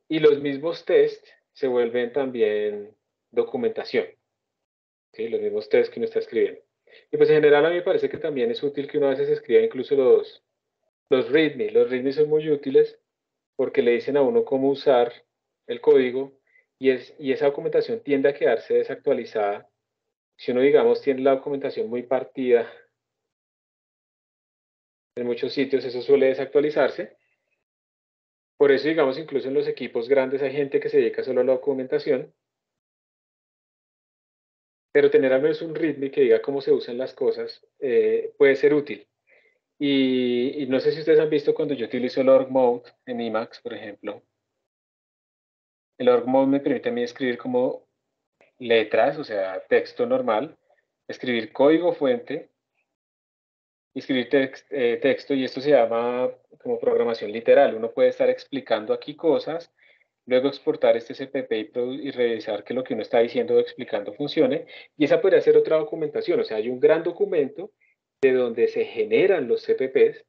Y los mismos tests se vuelven también documentación. ¿Sí? Los mismos tests que uno está escribiendo. Y pues en general a mí me parece que también es útil que uno a veces escriba incluso los README. Los README son muy útiles porque le dicen a uno cómo usar el código y esa documentación tiende a quedarse desactualizada. Si uno, digamos, tiene la documentación muy partida en muchos sitios, eso suele desactualizarse. Por eso, digamos, incluso en los equipos grandes hay gente que se dedica solo a la documentación, pero tener al menos un README que diga cómo se usan las cosas puede ser útil. Y no sé si ustedes han visto cuando yo utilizo el org mode en Emacs, por ejemplo. El org mode me permite a mí escribir como letras, o sea, texto normal, escribir código fuente, escribir texto, y esto se llama como programación literal. Uno puede estar explicando aquí cosas, luego exportar este CPP y revisar que lo que uno está diciendo o explicando funcione, y esa podría ser otra documentación. O sea, hay un gran documento de donde se generan los CPPs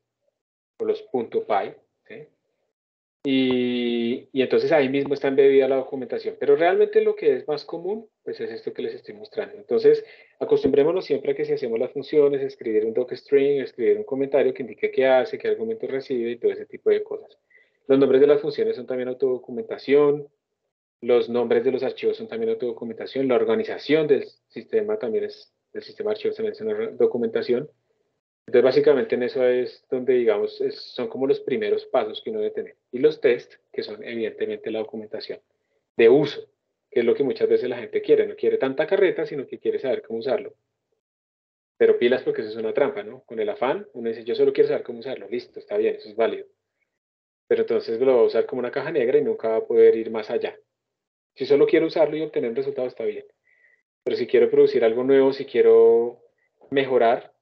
o los .py, ¿sí? Y entonces ahí mismo está embebida la documentación. Pero realmente lo que es más común, pues es esto que les estoy mostrando. Entonces, acostumbrémonos siempre a que si hacemos las funciones, escribir un docstring, escribir un comentario que indique qué hace, qué argumento recibe y todo ese tipo de cosas. Los nombres de las funciones son también autodocumentación, los nombres de los archivos son también autodocumentación, la organización del sistema también del sistema de archivos también es una documentación. Entonces, básicamente en eso es donde, digamos, son como los primeros pasos que uno debe tener. Y los test, que son evidentemente la documentación de uso, que es lo que muchas veces la gente quiere. No quiere tanta carreta, sino que quiere saber cómo usarlo. Pero pilas porque eso es una trampa, ¿no? Con el afán, uno dice, yo solo quiero saber cómo usarlo. Listo, está bien, eso es válido. Pero entonces lo va a usar como una caja negra y nunca va a poder ir más allá. Si solo quiero usarlo y obtener un resultado, está bien. Pero si quiero producir algo nuevo, si quiero mejorar,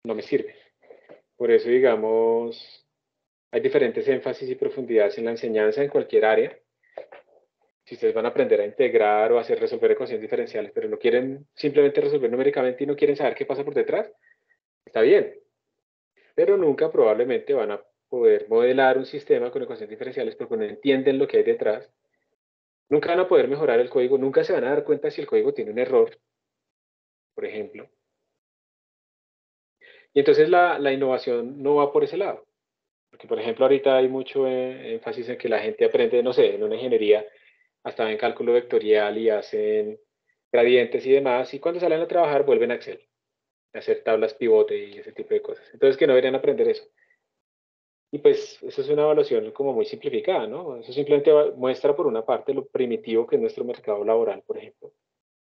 no me sirve. Por eso, digamos, hay diferentes énfasis y profundidades en la enseñanza en cualquier área. Si ustedes van a aprender a integrar o a hacer resolver ecuaciones diferenciales, pero no quieren simplemente resolver numéricamente y no quieren saber qué pasa por detrás, está bien. Pero nunca probablemente van a poder modelar un sistema con ecuaciones diferenciales porque no entienden lo que hay detrás. Nunca van a poder mejorar el código, nunca se van a dar cuenta si el código tiene un error, por ejemplo. Y entonces la innovación no va por ese lado. Porque, por ejemplo, ahorita hay mucho énfasis en que la gente aprende, no sé, en una ingeniería, hasta en cálculo vectorial y hacen gradientes y demás, y cuando salen a trabajar vuelven a Excel, a hacer tablas pivote y ese tipo de cosas. Entonces, que no deberían aprender eso. Y pues eso es una evaluación como muy simplificada, ¿no? Eso simplemente muestra por una parte lo primitivo que es nuestro mercado laboral, por ejemplo,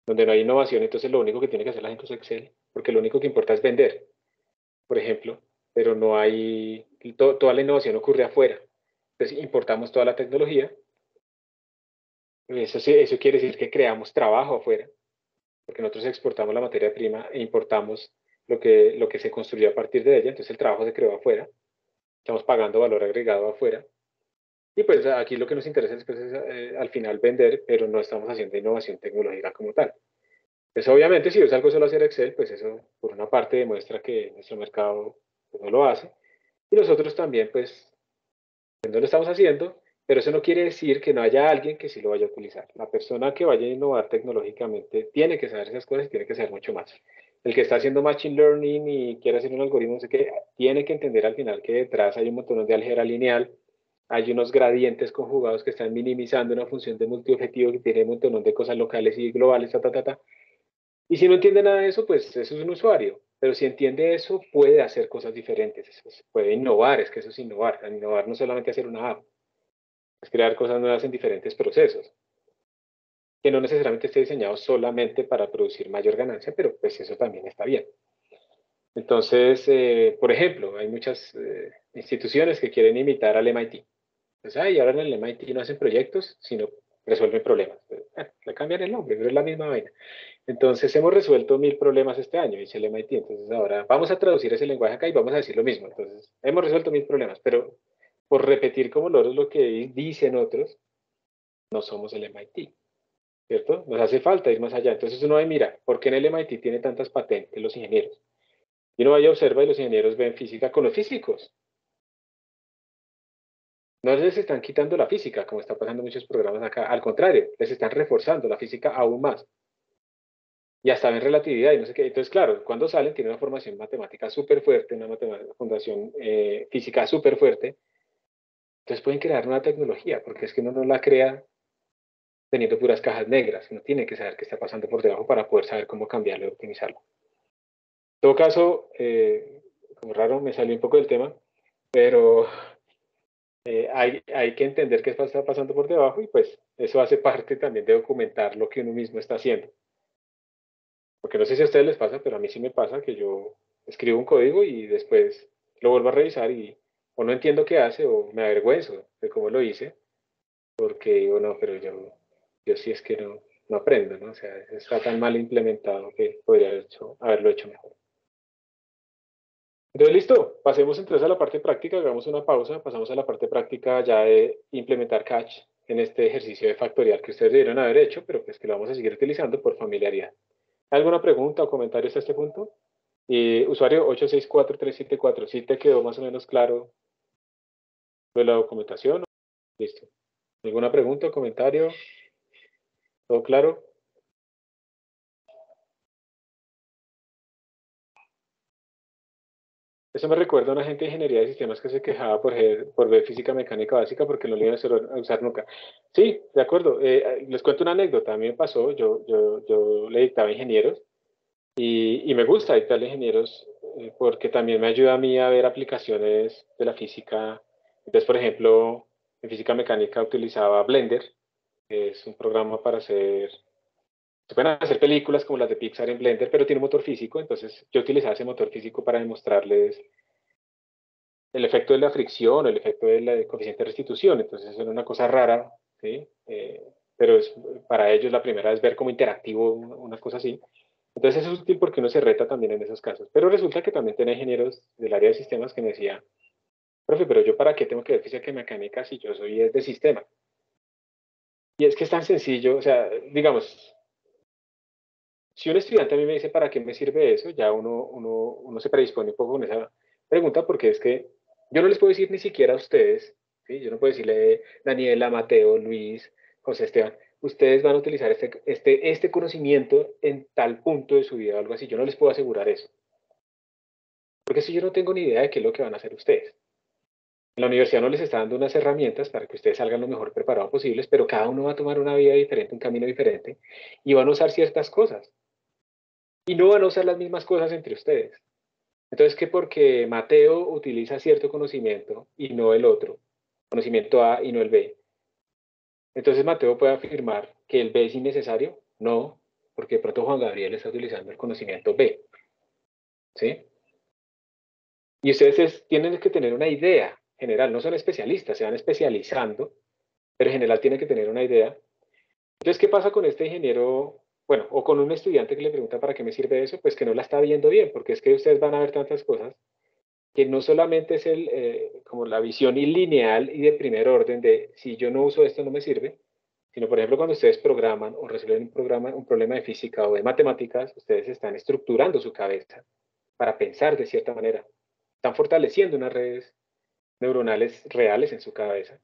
donde no hay innovación, entonces lo único que tiene que hacer la gente es Excel, porque lo único que importa es vender, por ejemplo, pero no hay, toda la innovación ocurre afuera. Entonces importamos toda la tecnología, eso, eso quiere decir que creamos trabajo afuera, porque nosotros exportamos la materia prima e importamos lo que se construyó a partir de ella, entonces el trabajo se creó afuera, estamos pagando valor agregado afuera. Y pues aquí lo que nos interesa es, pues, al final vender, pero no estamos haciendo innovación tecnológica como tal. Pues obviamente si yo salgo solo a hacer Excel, pues eso por una parte demuestra que nuestro mercado pues, no lo hace. Y nosotros también pues no lo estamos haciendo, pero eso no quiere decir que no haya alguien que sí lo vaya a utilizar. La persona que vaya a innovar tecnológicamente tiene que saber esas cosas y tiene que saber mucho más. El que está haciendo Machine Learning y quiere hacer un algoritmo, no sé qué, tiene que entender al final que detrás hay un montón de álgebra lineal, hay unos gradientes conjugados que están minimizando una función de multiobjetivo que tiene un montón de cosas locales y globales, ta, ta, ta, ta. Y si no entiende nada de eso, pues eso es un usuario. Pero si entiende eso, puede hacer cosas diferentes, puede innovar, es que eso es innovar. Innovar no solamente hacer una app, es crear cosas nuevas en diferentes procesos, que no necesariamente esté diseñado solamente para producir mayor ganancia, pero pues eso también está bien. Entonces, por ejemplo, hay muchas instituciones que quieren imitar al MIT. Pues, ay, ahora en el MIT no hacen proyectos, sino resuelven problemas. Le cambian el nombre, pero es la misma vaina. Entonces, hemos resuelto 1000 problemas este año, dice el MIT. Entonces, ahora vamos a traducir ese lenguaje acá y vamos a decir lo mismo. Entonces, hemos resuelto 1000 problemas, pero por repetir como loros lo que dicen otros, no somos el MIT, ¿cierto? Nos hace falta ir más allá. Entonces, uno va y mira, ¿por qué en el MIT tiene tantas patentes los ingenieros? Y uno vaya y observa y los ingenieros ven física con los físicos. No les están quitando la física, como está pasando en muchos programas acá. Al contrario, les están reforzando la física aún más. Y hasta ven relatividad y no sé qué. Entonces, claro, cuando salen tienen una formación matemática súper fuerte, una fundación física súper fuerte. Entonces pueden crear una tecnología, porque es que uno no la crea teniendo puras cajas negras. Uno tiene que saber qué está pasando por debajo para poder saber cómo cambiarlo y optimizarlo. En todo caso, como raro, me salió un poco del tema, pero hay que entender qué está pasando por debajo y pues eso hace parte también de documentar lo que uno mismo está haciendo. Porque no sé si a ustedes les pasa, pero a mí sí me pasa que yo escribo un código y después lo vuelvo a revisar y o no entiendo qué hace o me avergüenzo de cómo lo hice, porque digo, no, pero yo sí es que no aprendo, ¿no? O sea, está tan mal implementado que podría haberlo hecho mejor. Entonces, listo, pasemos entonces a la parte práctica, hagamos una pausa, pasamos a la parte práctica ya de implementar Catch en este ejercicio de factorial que ustedes debieron haber hecho, pero pues que lo vamos a seguir utilizando por familiaridad. ¿Alguna pregunta o comentario hasta este punto? Usuario 864374, ¿sí te quedó más o menos claro de la documentación? Listo. ¿Alguna pregunta o comentario? ¿Todo claro? Eso me recuerda a una gente de ingeniería de sistemas que se quejaba por ver física mecánica básica porque no lo iban a usar nunca. Sí, de acuerdo. Les cuento una anécdota. A mí me pasó, yo le dictaba a ingenieros y me gusta dictarle a ingenieros porque también me ayuda a mí a ver aplicaciones de la física. Entonces, por ejemplo, en física mecánica utilizaba Blender, que es un programa para hacer, se pueden hacer películas como las de Pixar en Blender, pero tiene un motor físico, entonces yo utilizaba ese motor físico para demostrarles el efecto de la fricción, el efecto del coeficiente de restitución, entonces era una cosa rara, ¿sí? Pero para ellos la primera es ver como interactivo una cosa así. Entonces eso es útil porque uno se reta también en esos casos. Pero resulta que también tenía ingenieros del área de sistemas que me decían, profe, pero yo para qué tengo que ver física y mecánica si yo soy de sistema. Y es que es tan sencillo, o sea, digamos, si un estudiante a mí me dice para qué me sirve eso, ya uno se predispone un poco con esa pregunta porque es que yo no les puedo decir ni siquiera a ustedes, ¿sí? Yo no puedo decirle Daniela, Mateo, Luis, José Esteban, ustedes van a utilizar este conocimiento en tal punto de su vida o algo así. Yo no les puedo asegurar eso. Porque si yo no tengo ni idea de qué es lo que van a hacer ustedes. En la universidad no les está dando unas herramientas para que ustedes salgan lo mejor preparados posibles, pero cada uno va a tomar una vida diferente, un camino diferente, y van a usar ciertas cosas. Y no van a usar las mismas cosas entre ustedes. Entonces, que porque Mateo utiliza cierto conocimiento y no el otro, conocimiento A y no el B, entonces Mateo puede afirmar que el B es innecesario. No, porque de pronto Juan Gabriel está utilizando el conocimiento B. ¿Sí? Y ustedes tienen que tener una idea general, no son especialistas, se van especializando, pero en general tienen que tener una idea. Entonces, ¿qué pasa con este ingeniero? Bueno, o con un estudiante que le pregunta para qué me sirve eso, pues que no la está viendo bien, porque es que ustedes van a ver tantas cosas que no solamente es como la visión lineal y de primer orden de si yo no uso esto no me sirve, sino por ejemplo cuando ustedes programan o resuelven un problema de física o de matemáticas, ustedes están estructurando su cabeza para pensar de cierta manera. Están fortaleciendo unas redes neuronales reales en su cabeza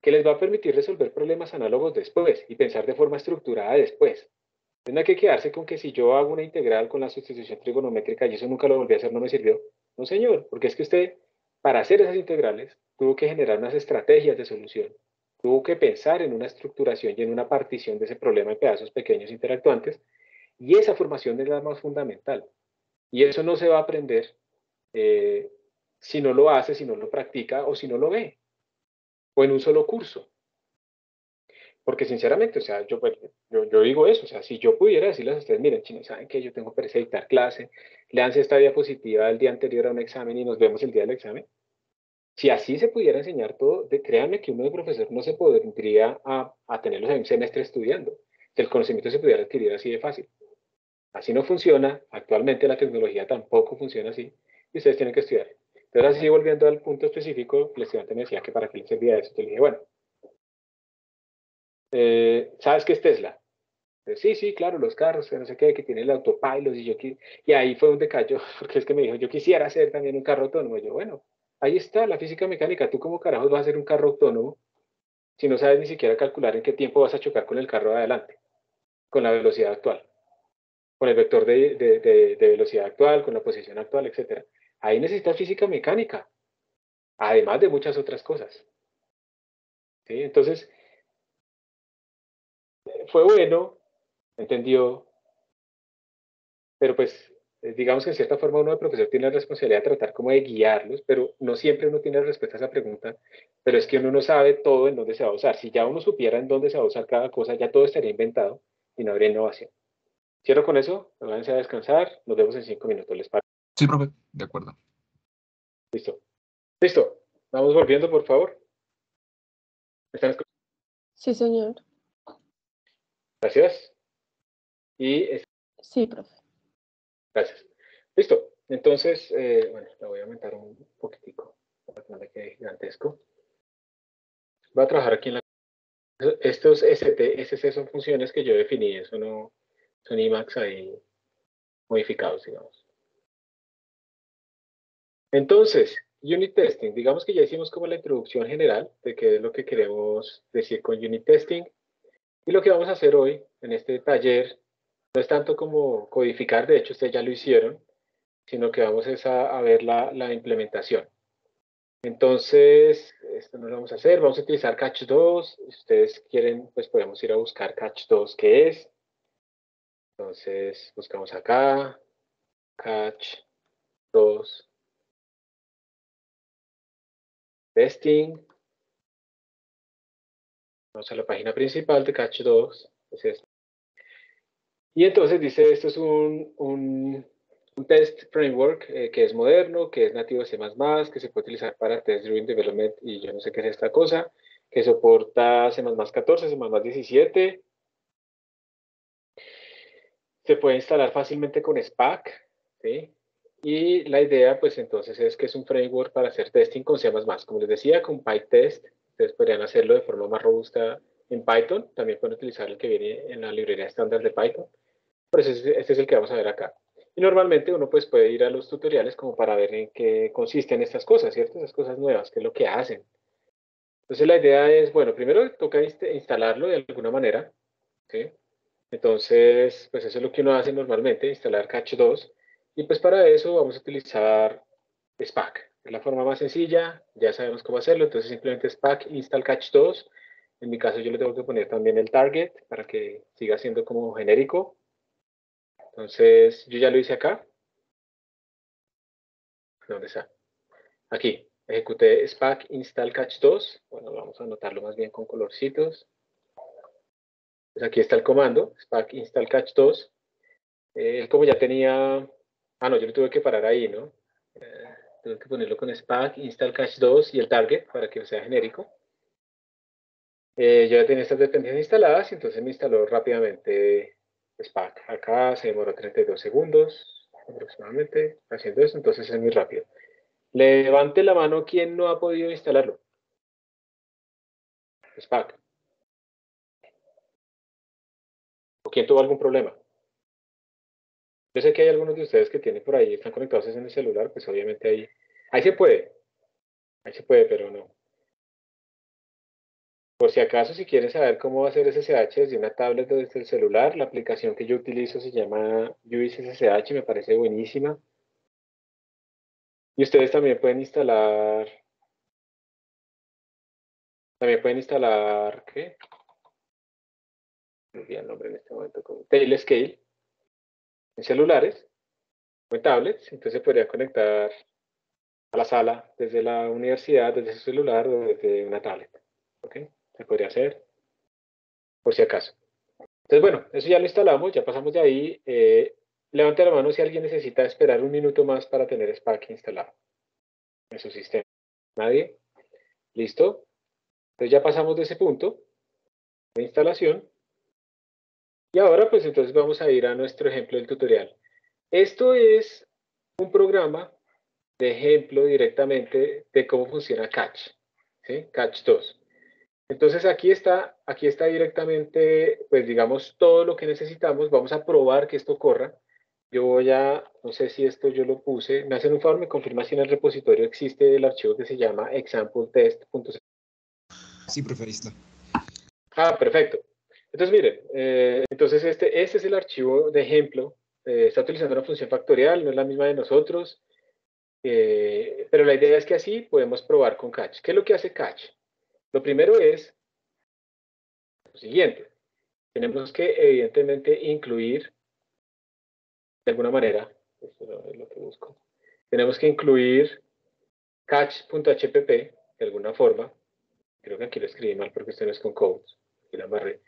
que les va a permitir resolver problemas análogos después y pensar de forma estructurada después. No hay que quedarse con que si yo hago una integral con la sustitución trigonométrica y eso nunca lo volví a hacer, no me sirvió. No, señor, porque es que usted, para hacer esas integrales, tuvo que generar unas estrategias de solución. Tuvo que pensar en una estructuración y en una partición de ese problema en pedazos pequeños interactuantes. Y esa formación es la más fundamental. Y eso no se va a aprender eh, si no lo hace, si no lo practica o si no lo ve, o en un solo curso. Porque sinceramente, o sea, yo digo eso, o sea, si yo pudiera decirles a ustedes, miren, chicos, ¿saben qué? Yo tengo pereza de dictar clase, leanse esta diapositiva del día anterior a un examen y nos vemos el día del examen. Si así se pudiera enseñar todo, créanme que uno de profesor no se podría a tenerlos en un semestre estudiando, que el conocimiento se pudiera adquirir así de fácil. Así no funciona, actualmente la tecnología tampoco funciona así, y ustedes tienen que estudiar. Entonces, así volviendo al punto específico, el estudiante me decía que para qué le servía eso. Yo le dije, bueno, ¿sabes qué es Tesla? Sí, sí, claro, los carros, que no sé qué, que tiene el autopilot, y ahí fue donde cayó, porque es que me dijo, yo quisiera hacer también un carro autónomo. Y yo, bueno, ahí está la física mecánica, ¿tú cómo carajos vas a hacer un carro autónomo si no sabes ni siquiera calcular en qué tiempo vas a chocar con el carro de adelante, con la velocidad actual, con el vector de velocidad actual, con la posición actual, etcétera? Ahí necesitas física mecánica, además de muchas otras cosas. ¿Sí? Entonces, fue bueno, entendió, pero pues digamos que en cierta forma uno de profesor tiene la responsabilidad de tratar como de guiarlos, pero no siempre uno tiene respuesta a esa pregunta, pero es que uno no sabe todo en dónde se va a usar. Si ya uno supiera en dónde se va a usar cada cosa, ya todo estaría inventado y no habría innovación. Cierro con eso, váyanse a descansar, nos vemos en 5 minutos, ¿les parece? Sí, profe, de acuerdo. Listo. Listo. Vamos volviendo, por favor. ¿Me están escuchando? Sí, señor. Gracias. Y Sí, profe. gracias. Listo. Entonces, bueno, la voy a aumentar un poquitico para que no le quede gigantesco. Voy a trabajar aquí en la. Estos ST, SC son funciones que yo definí, eso no son Emacs ahí modificados, digamos. Entonces, unit testing, digamos que ya hicimos como la introducción general de qué es lo que queremos decir con unit testing. Y lo que vamos a hacer hoy en este taller no es tanto como codificar, de hecho ustedes ya lo hicieron, sino que vamos a ver la implementación. Entonces, esto no lo vamos a hacer, vamos a utilizar Catch 2. Si ustedes quieren, pues podemos ir a buscar Catch 2, ¿qué es? Entonces, buscamos acá, Catch 2, testing. Vamos a la página principal de Catch 2. Es esta. Y entonces dice, esto es un test framework que es moderno, que es nativo de C++, que se puede utilizar para test driven development y yo no sé qué es esta cosa, que soporta C++ 14, C++ 17. Se puede instalar fácilmente con Spack, ¿sí? Y la idea, pues entonces, es que es un framework para hacer testing con C++. Como les decía, con PyTest, ustedes podrían hacerlo de forma más robusta en Python. También pueden utilizar el que viene en la librería estándar de Python. Por eso este es el que vamos a ver acá. Y normalmente uno pues puede ir a los tutoriales como para ver en qué consisten estas cosas, ¿cierto? Esas cosas nuevas, qué es lo que hacen. Entonces la idea es, bueno, primero toca instalarlo de alguna manera, ¿sí? Entonces, pues eso es lo que uno hace normalmente, instalar Catch 2. Y pues para eso vamos a utilizar Spack. Es la forma más sencilla, ya sabemos cómo hacerlo, entonces simplemente Spack install Catch 2. En mi caso yo le tengo que poner también el target para que siga siendo como genérico. Entonces, yo ya lo hice acá. ¿Dónde está? Aquí. Ejecuté Spack install Catch 2. Bueno, vamos a anotarlo más bien con colorcitos. Pues aquí está el comando, Spack install Catch 2. Él como ya tenía... Ah, no, yo lo tuve que parar ahí, ¿no? Tuve que ponerlo con Spack install Catch 2 y el target para que sea genérico. Yo ya tenía estas dependencias instaladas y entonces me instaló rápidamente Spack. Acá se demoró 32 segundos aproximadamente haciendo eso, entonces es muy rápido. Levante la mano quien no ha podido instalarlo. Spack. ¿O quién tuvo algún problema? Yo sé que hay algunos de ustedes que tienen por ahí, están conectados en el celular, pues obviamente ahí se puede. Ahí se puede, pero no. Por si acaso, si quieren saber cómo hacer SSH desde una tablet o desde el celular, la aplicación que yo utilizo se llama UIS SSH, me parece buenísima. Y ustedes también pueden instalar, ¿qué? No olvidé el nombre en este momento, como Tailscale, en celulares o en tablets, entonces se podría conectar a la sala desde la universidad, desde su celular o desde una tablet. ¿Ok? Se podría hacer, por si acaso. Entonces, bueno, eso ya lo instalamos, ya pasamos de ahí. Levante la mano si alguien necesita esperar un minuto más para tener Spark instalado en su sistema. ¿Nadie? ¿Listo? Entonces ya pasamos de ese punto de instalación. Y ahora, pues entonces vamos a ir a nuestro ejemplo del tutorial. Esto es un programa de ejemplo directamente de cómo funciona Catch, ¿sí? Catch 2. Entonces aquí está directamente, pues digamos, todo lo que necesitamos. Vamos a probar que esto corra. Yo voy a, no sé si esto yo lo puse, me hacen un favor, me confirma si en el repositorio existe el archivo que se llama exampletest.c. Sí, profe, ahí está. Ah, perfecto. Entonces miren, entonces este es el archivo de ejemplo. Está utilizando una función factorial, no es la misma de nosotros. Pero la idea es que así podemos probar con Catch. ¿Qué es lo que hace Catch? Lo primero es lo siguiente. Tenemos que, evidentemente, incluir, de alguna manera, esto es lo que busco, tenemos que incluir catch.hpp, de alguna forma. Creo que aquí lo escribí mal porque esto no es con codes. Aquí la embarré.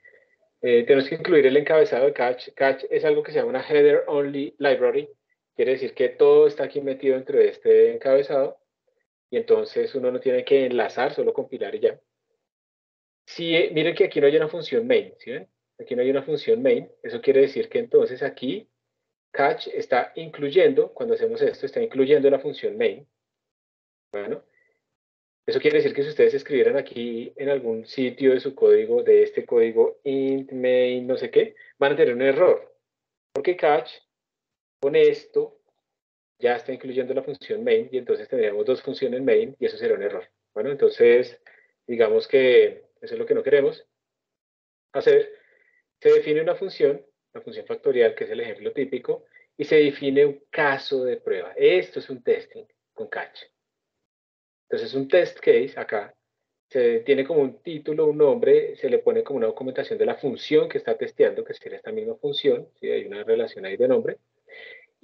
Tenemos que incluir el encabezado de Catch. Catch es algo que se llama una header only library. Quiere decir que todo está aquí metido dentro de este encabezado. Y entonces uno no tiene que enlazar, solo compilar y ya. Si, miren que aquí no hay una función main, ¿sí ven? Aquí no hay una función main. Eso quiere decir que entonces aquí Catch está incluyendo, cuando hacemos esto, está incluyendo la función main. Bueno, eso quiere decir que si ustedes escribieran aquí en algún sitio de su código, de este código int main no sé qué, van a tener un error. Porque Catch con esto ya está incluyendo la función main y entonces tendríamos dos funciones main y eso sería un error. Bueno, entonces digamos que eso es lo que no queremos hacer. Se define una función, la función factorial, que es el ejemplo típico, y se define un caso de prueba. Esto es un testing con Catch. Entonces, un test case acá se tiene como un título, un nombre, se le pone como una documentación de la función que está testeando, que sería esta misma función, ¿sí? Hay una relación ahí de nombre.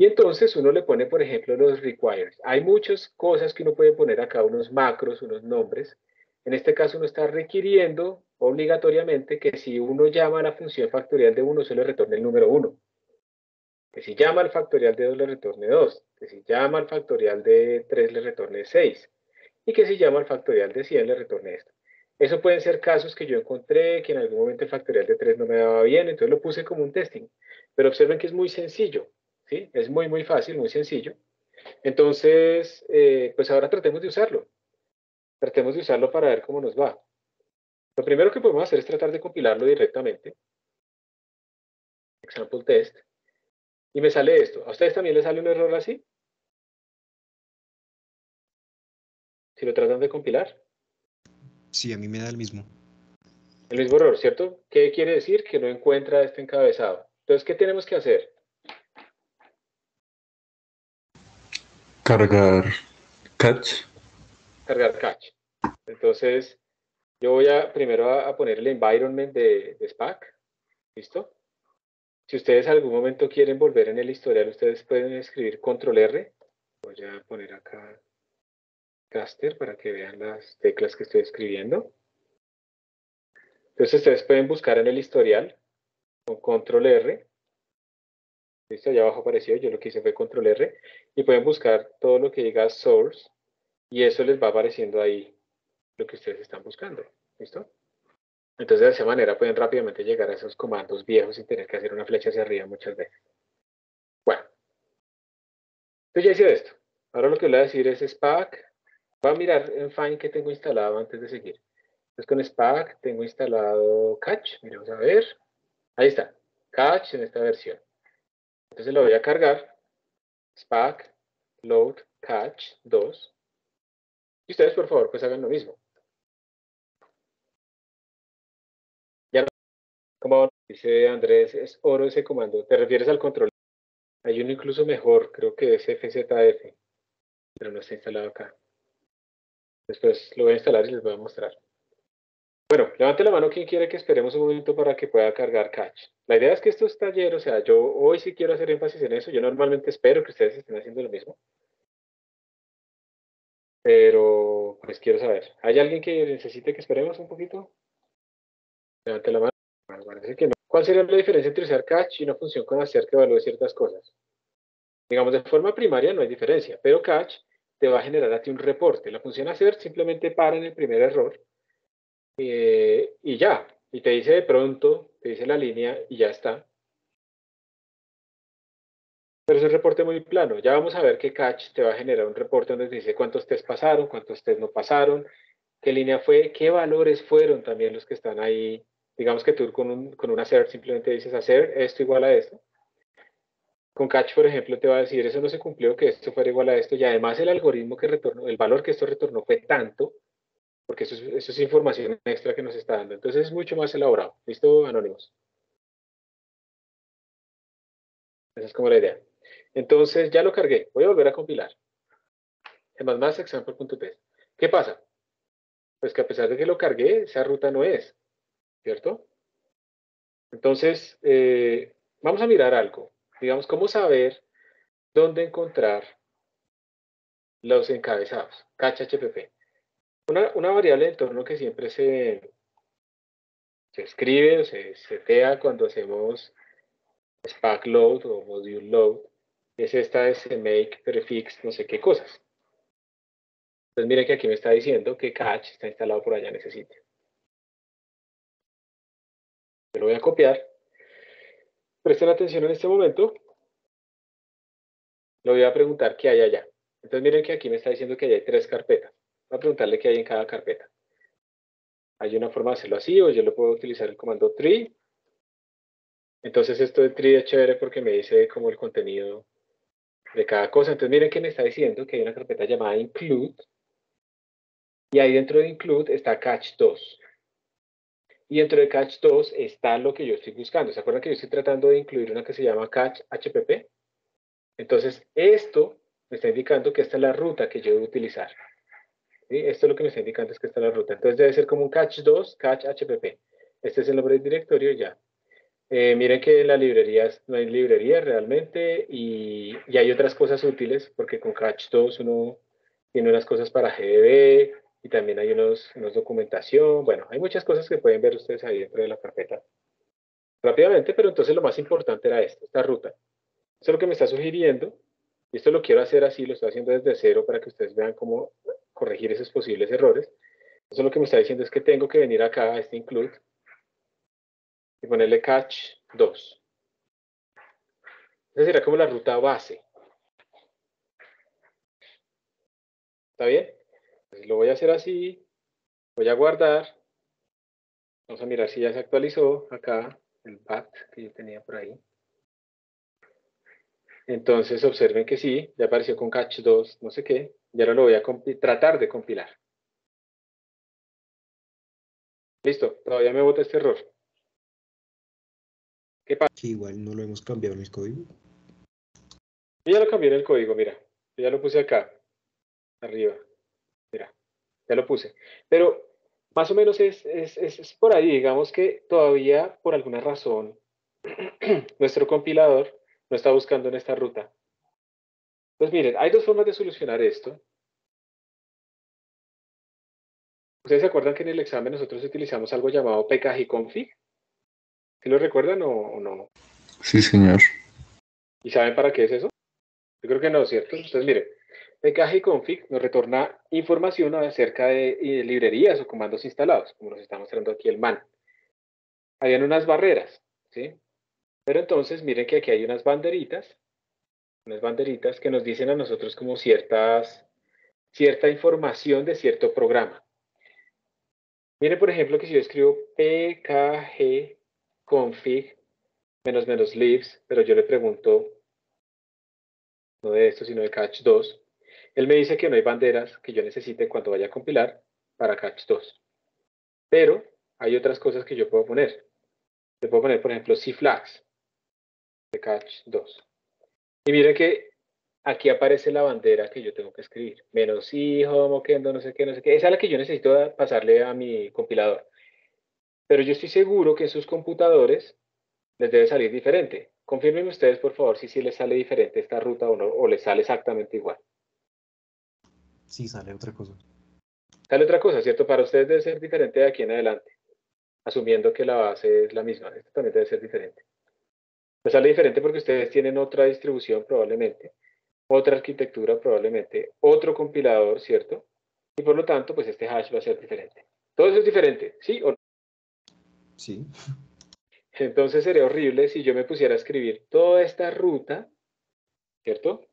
Y entonces uno le pone, por ejemplo, los requires. Hay muchas cosas que uno puede poner acá, unos macros, unos nombres. En este caso uno está requiriendo obligatoriamente que si uno llama a la función factorial de 1, se le retorne el número 1. Que si llama al factorial de 2, le retorne 2. Que si llama al factorial de 3, le retorne 6. Y que si llama al factorial de 100, le retorne esto. Eso pueden ser casos que yo encontré, que en algún momento el factorial de 3 no me daba bien, entonces lo puse como un testing. Pero observen que es muy sencillo, ¿sí? Es muy, muy fácil, muy sencillo. Entonces, pues ahora tratemos de usarlo. Tratemos de usarlo para ver cómo nos va. Lo primero que podemos hacer es tratar de compilarlo directamente. Example test. Y me sale esto. ¿A ustedes también les sale un error así? Si lo tratan de compilar. Sí, a mí me da el mismo. El mismo error, ¿cierto? ¿Qué quiere decir? Que no encuentra este encabezado. Entonces, ¿qué tenemos que hacer? Cargar catch. Cargar catch. Entonces, yo voy a primero a poner el environment de SPAC. ¿Listo? Si ustedes en algún momento quieren volver en el historial, ustedes pueden escribir control R. Voy a poner acá caster para que vean las teclas que estoy escribiendo. Entonces ustedes pueden buscar en el historial con control R. Listo, allá abajo apareció, yo lo que hice fue control R. Y pueden buscar todo lo que diga source. Y eso les va apareciendo ahí lo que ustedes están buscando. ¿Listo? Entonces de esa manera pueden rápidamente llegar a esos comandos viejos sin tener que hacer una flecha hacia arriba muchas veces. Bueno. Entonces ya hice esto. Ahora lo que voy a decir es SPAC. Voy a mirar en Find qué tengo instalado antes de seguir. Entonces con SPAC tengo instalado Catch. Miremos a ver. Ahí está. Catch en esta versión. Entonces lo voy a cargar. SPAC load catch 2. Y ustedes por favor pues hagan lo mismo. Ya como dice Andrés, es oro ese comando. ¿Te refieres al control? Hay uno incluso mejor, creo que es FZF, pero no está instalado acá. Después lo voy a instalar y les voy a mostrar. Bueno, levante la mano quien quiere que esperemos un momento para que pueda cargar catch. La idea es que esto está ayer, o sea, yo hoy sí quiero hacer énfasis en eso. Yo normalmente espero que ustedes estén haciendo lo mismo. Pero, pues quiero saber. ¿Hay alguien que necesite que esperemos un poquito? Levante la mano. Bueno, parece que no. ¿Cuál sería la diferencia entre usar catch y una función con hacer que evalúe ciertas cosas? Digamos, de forma primaria no hay diferencia, pero catch te va a generar a ti un reporte. La función hacer simplemente para en el primer error y ya. Y te dice de pronto, te dice la línea y ya está. Pero es un reporte muy plano. Ya vamos a ver que catch te va a generar un reporte donde te dice cuántos test pasaron, cuántos test no pasaron, qué línea fue, qué valores fueron también los que están ahí. Digamos que tú con un assert simplemente dices hacer esto igual a esto. Con catch, por ejemplo, te va a decir eso no se cumplió, que esto fuera igual a esto. Y además el algoritmo que retornó, el valor que esto retornó fue tanto, porque eso es información extra que nos está dando. Entonces es mucho más elaborado. ¿Listo, Anónimos? Esa es como la idea. Entonces ya lo cargué. Voy a volver a compilar. más example.test. ¿Qué pasa? Pues que a pesar de que lo cargué, esa ruta no es, ¿cierto? Entonces, vamos a mirar algo. Digamos, ¿cómo saber dónde encontrar los encabezados? Catch HPP. Una variable de entorno que siempre se escribe o se setea cuando hacemos SPAC load o module load es esta de make prefix no sé qué cosas. Entonces miren que aquí me está diciendo que catch está instalado por allá en ese sitio. Yo lo voy a copiar. Presten atención en este momento. Le voy a preguntar qué hay allá. Entonces miren que aquí me está diciendo que hay 3 carpetas. Voy a preguntarle qué hay en cada carpeta. Hay una forma de hacerlo así o yo lo puedo utilizar el comando tree. Entonces esto de tree es chévere porque me dice como el contenido de cada cosa. Entonces miren que me está diciendo que hay una carpeta llamada include. Y ahí dentro de include está catch 2. Y dentro de catch 2 está lo que yo estoy buscando. ¿Se acuerdan que yo estoy tratando de incluir una que se llama catch HPP? Entonces esto me está indicando que esta es la ruta que yo debo utilizar. ¿Sí? Esto es lo que me está indicando es que esta es la ruta. Entonces debe ser como un catch 2, catch HPP. Este es el nombre del directorio y ya. Miren que en la librería no hay librería realmente y hay otras cosas útiles porque con Catch 2 uno tiene unas cosas para GDB y también hay unos documentación. Bueno, hay muchas cosas que pueden ver ustedes ahí dentro de la carpeta rápidamente, pero entonces lo más importante era esto, esta ruta. Esto es lo que me está sugiriendo y esto lo quiero hacer así, lo estoy haciendo desde cero para que ustedes vean cómo corregir esos posibles errores. Eso lo que me está diciendo es que tengo que venir acá a este include y ponerle catch 2. Esa será como la ruta base. ¿Está bien? Entonces lo voy a hacer así, voy a guardar. Vamos a mirar si ya se actualizó acá el bat que yo tenía por ahí. Entonces observen que sí, ya apareció con catch 2, no sé qué. Y ahora lo voy a tratar de compilar. Listo, todavía me bota este error. ¿Qué pasa? Que igual no lo hemos cambiado en el código. Yo ya lo cambié en el código, mira. Yo ya lo puse acá, arriba. Mira, ya lo puse. Pero más o menos es por ahí, digamos que todavía por alguna razón nuestro compilador no está buscando en esta ruta. Pues miren, hay dos formas de solucionar esto. ¿Ustedes se acuerdan que en el examen nosotros utilizamos algo llamado pkgconfig? ¿Sí lo recuerdan o no? Sí, señor. ¿Y saben para qué es eso? Yo creo que no, ¿cierto? Entonces, miren, pkgconfig nos retorna información acerca de librerías o comandos instalados, como nos está mostrando aquí el man. Habían unas barreras, ¿sí? Pero entonces, miren que aquí hay unas banderitas que nos dicen a nosotros como cierta información de cierto programa. Miren, por ejemplo, que si yo escribo pkgconfig --libs, pero yo le pregunto, no de esto, sino de catch 2, él me dice que no hay banderas que yo necesite cuando vaya a compilar para catch 2. Pero hay otras cosas que yo puedo poner. Le puedo poner, por ejemplo, cflags de catch 2. Y miren que aquí aparece la bandera que yo tengo que escribir. -i, homo, kendo, no sé qué, no sé qué. Esa es la que yo necesito pasarle a mi compilador. Pero yo estoy seguro que en sus computadores les debe salir diferente. Confirmen ustedes, por favor, si les sale diferente esta ruta o no, o les sale exactamente igual. Sí, sale otra cosa. Sale otra cosa, ¿cierto? Para ustedes debe ser diferente de aquí en adelante, asumiendo que la base es la misma. Esto también debe ser diferente. Pues sale diferente porque ustedes tienen otra distribución probablemente, otra arquitectura probablemente, otro compilador, ¿cierto? Y por lo tanto, pues este hash va a ser diferente. Todo eso es diferente, ¿sí o no? Sí. Entonces sería horrible si yo me pusiera a escribir toda esta ruta, ¿cierto?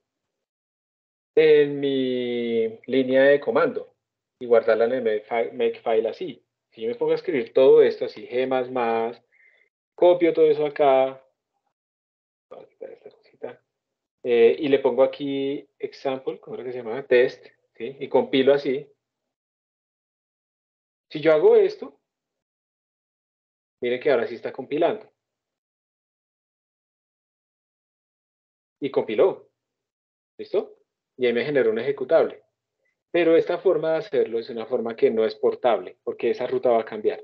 En mi línea de comando y guardarla en el makefile así. Si yo me pongo a escribir todo esto así, G++, copio todo eso acá, voy a quitar esta cosita, y le pongo aquí example, ¿cómo era que se llama? Test, ¿sí? Y compilo así. Si yo hago esto, miren que ahora sí está compilando. Y compiló, ¿listo? Y ahí me generó un ejecutable. Pero esta forma de hacerlo es una forma que no es portable, porque esa ruta va a cambiar.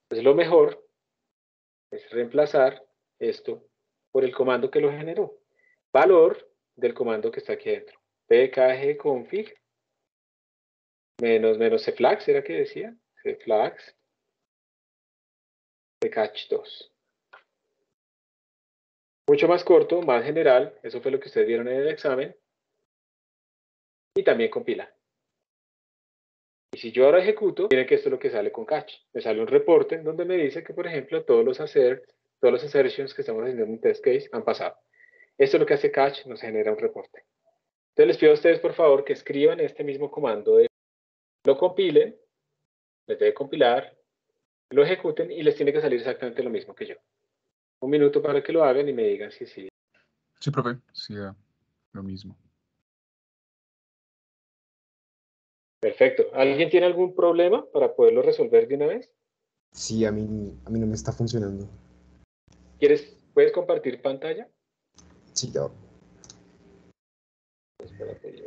Entonces lo mejor es reemplazar esto por el comando que lo generó. Valor del comando que está aquí adentro. pkgconfig -cflags, ¿era que decía? cflags de catch 2. Mucho más corto, más general. Eso fue lo que ustedes vieron en el examen. Y también compila. Y si yo ahora ejecuto, miren que esto es lo que sale con catch. Me sale un reporte donde me dice que, por ejemplo, todos los assertions que estamos haciendo en un test case han pasado. Esto es lo que hace catch, nos genera un reporte. Entonces les pido a ustedes, por favor, que escriban este mismo comando, lo compilen, les debe compilar, lo ejecuten y les tiene que salir exactamente lo mismo que yo. Un minuto para que lo hagan y me digan si sí. Sí, profe. Sí, lo mismo. Perfecto. ¿Alguien tiene algún problema para poderlo resolver de una vez? Sí, a mí no me está funcionando. ¿Puedes compartir pantalla? Sí, ya. Espérate, yo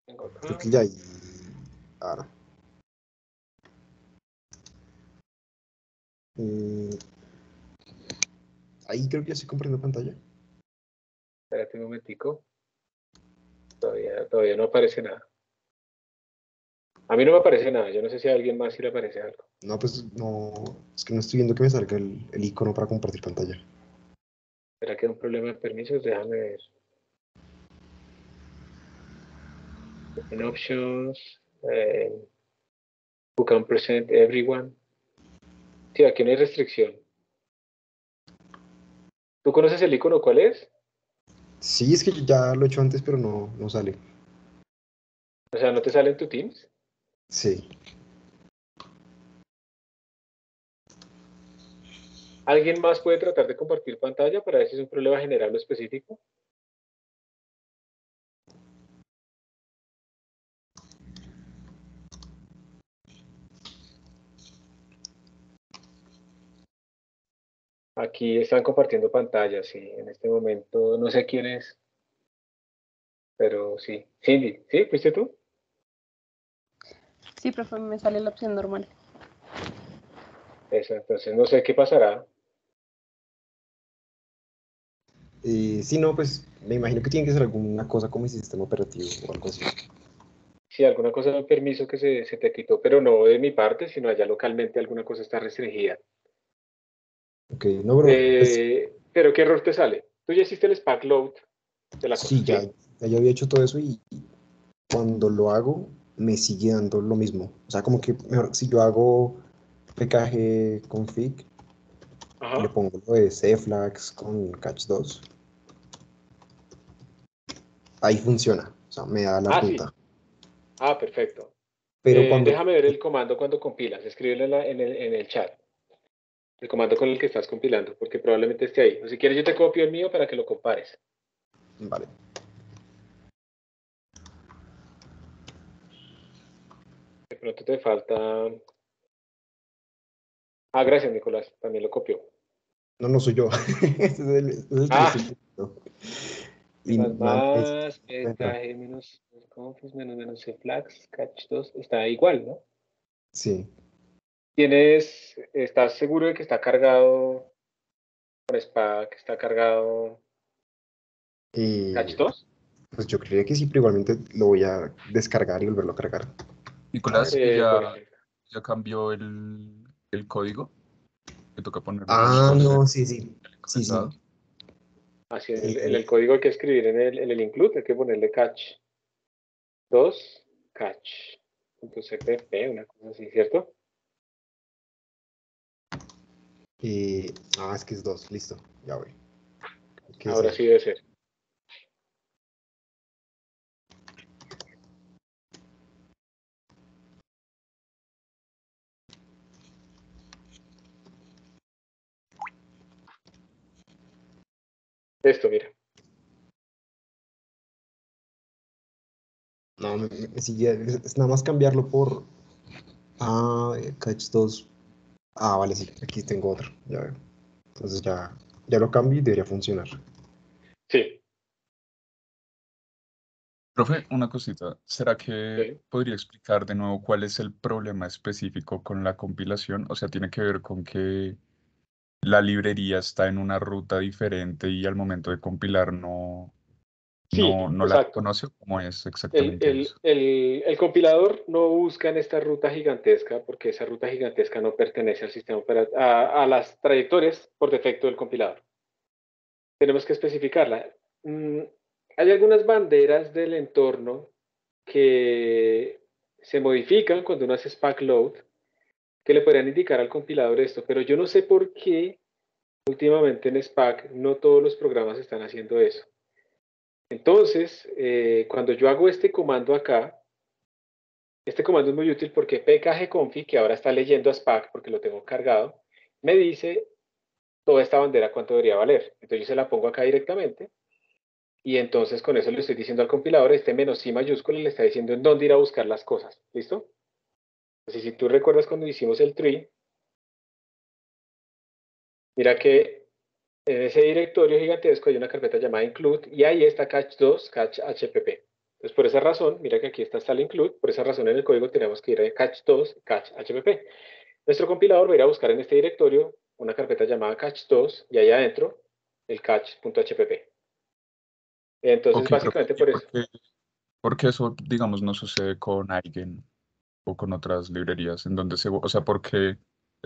tengo Creo acá. que ya hay. Ahora. Eh, Ahí creo que ya estoy compartiendo pantalla. Espérate un momentico. Todavía no aparece nada. A mí no me aparece nada. Yo no sé si a alguien más sí le aparece algo. No, pues no, es que no estoy viendo que me salga el icono para compartir pantalla. ¿Será que hay un problema de permisos? Déjame ver. En options, who can present everyone. Sí, aquí no hay restricción. ¿Tú conoces el icono? ¿Cuál es? Sí, es que ya lo he hecho antes, pero no sale. O sea, ¿no te sale en tu Teams? Sí. ¿Alguien más puede tratar de compartir pantalla para ver si es un problema general o específico? Aquí están compartiendo pantalla, sí, en este momento no sé quién es, pero sí. Cindy, ¿sí? ¿Fuiste tú? Sí, profe, me sale la opción normal. Eso, entonces no sé qué pasará. Sí, no, pues me imagino que tiene que ser alguna cosa como el sistema operativo o algo así. Si alguna cosa de permiso que se te quitó, pero no de mi parte, sino allá localmente alguna cosa está restringida. Ok, no, pues Pero ¿qué error te sale? Tú ya hiciste el Spark Load de la cosa, sí, ¿sí? ya había hecho todo eso y cuando lo hago me sigue dando lo mismo. O sea, como que mejor si yo hago pkg config, le Ajá. pongo lo de cflags con catch 2, ahí funciona, o sea, me da la Ah, sí. ruta. Ah, perfecto. Pero cuando, Déjame ver el comando cuando compilas. Escríbelo en el chat. El comando con el que estás compilando, porque probablemente esté ahí. O si quieres, yo te copio el mío para que lo compares. vale, De pronto te falta. Ah, gracias, Nicolás. También lo copió. no soy yo, este es el que yo Ah, estoy poniendo. Y más nada, más, entra. pkg menos config menos cflags, catch 2, está igual, ¿no? Sí, ¿Estás seguro de que está cargado con SPA, que está cargado catch y 2? pues yo creía que sí, pero igualmente lo voy a descargar y volverlo a cargar. A ver. Nicolás, y Por ya, ejemplo. ya cambió el código, que toca ponerlo con Ah, cosas no, sí, sí, sí, sí. Así en el Eh, código hay que escribir en el include, hay que ponerle catch 2, catch.cpp, una cosa así, ¿cierto? es que es 2, listo, ya voy. ¿Qué es Ahora ahí? sí debe ser. Esto, mira. No, me sigue, es nada más cambiarlo por, catch 2. Vale, sí, aquí tengo otro, ya veo. Entonces ya lo cambio y debería funcionar. Sí, Profe, una cosita, ¿será que sí. podría explicar de nuevo cuál es el problema específico con la compilación? O sea, tiene que ver con que la librería está en una ruta diferente y al momento de compilar Sí, no la exacto. reconoce. ¿Cómo es El, exactamente el, eso? el, el compilador no busca en esta ruta gigantesca porque esa ruta gigantesca no pertenece al sistema a las trayectorias por defecto del compilador. Tenemos que especificarla. Hay algunas banderas del entorno que se modifican cuando uno hace SPAC load que le podrían indicar al compilador esto, pero yo no sé por qué últimamente en SPAC no todos los programas están haciendo eso. Entonces, cuando yo hago este comando acá, este comando es muy útil porque pkgconfig, que ahora está leyendo a SPAC porque lo tengo cargado, me dice toda esta bandera cuánto debería valer. Entonces yo se la pongo acá directamente y entonces con eso le estoy diciendo al compilador, este menos I mayúscula le está diciendo en dónde ir a buscar las cosas. ¿Listo? Entonces si tú recuerdas cuando hicimos el tree, mira que en ese directorio gigantesco hay una carpeta llamada include y ahí está catch2, catch hpp. Entonces por esa razón, mira que aquí está el include, por esa razón en el código tenemos que ir a catch2, catch hpp. Nuestro compilador va a ir a buscar en este directorio una carpeta llamada catch2 y ahí adentro el catch.hpp. Entonces, Ok, pero básicamente por eso. por qué eso, digamos, no sucede con Eigen o con otras librerías en donde o sea, porque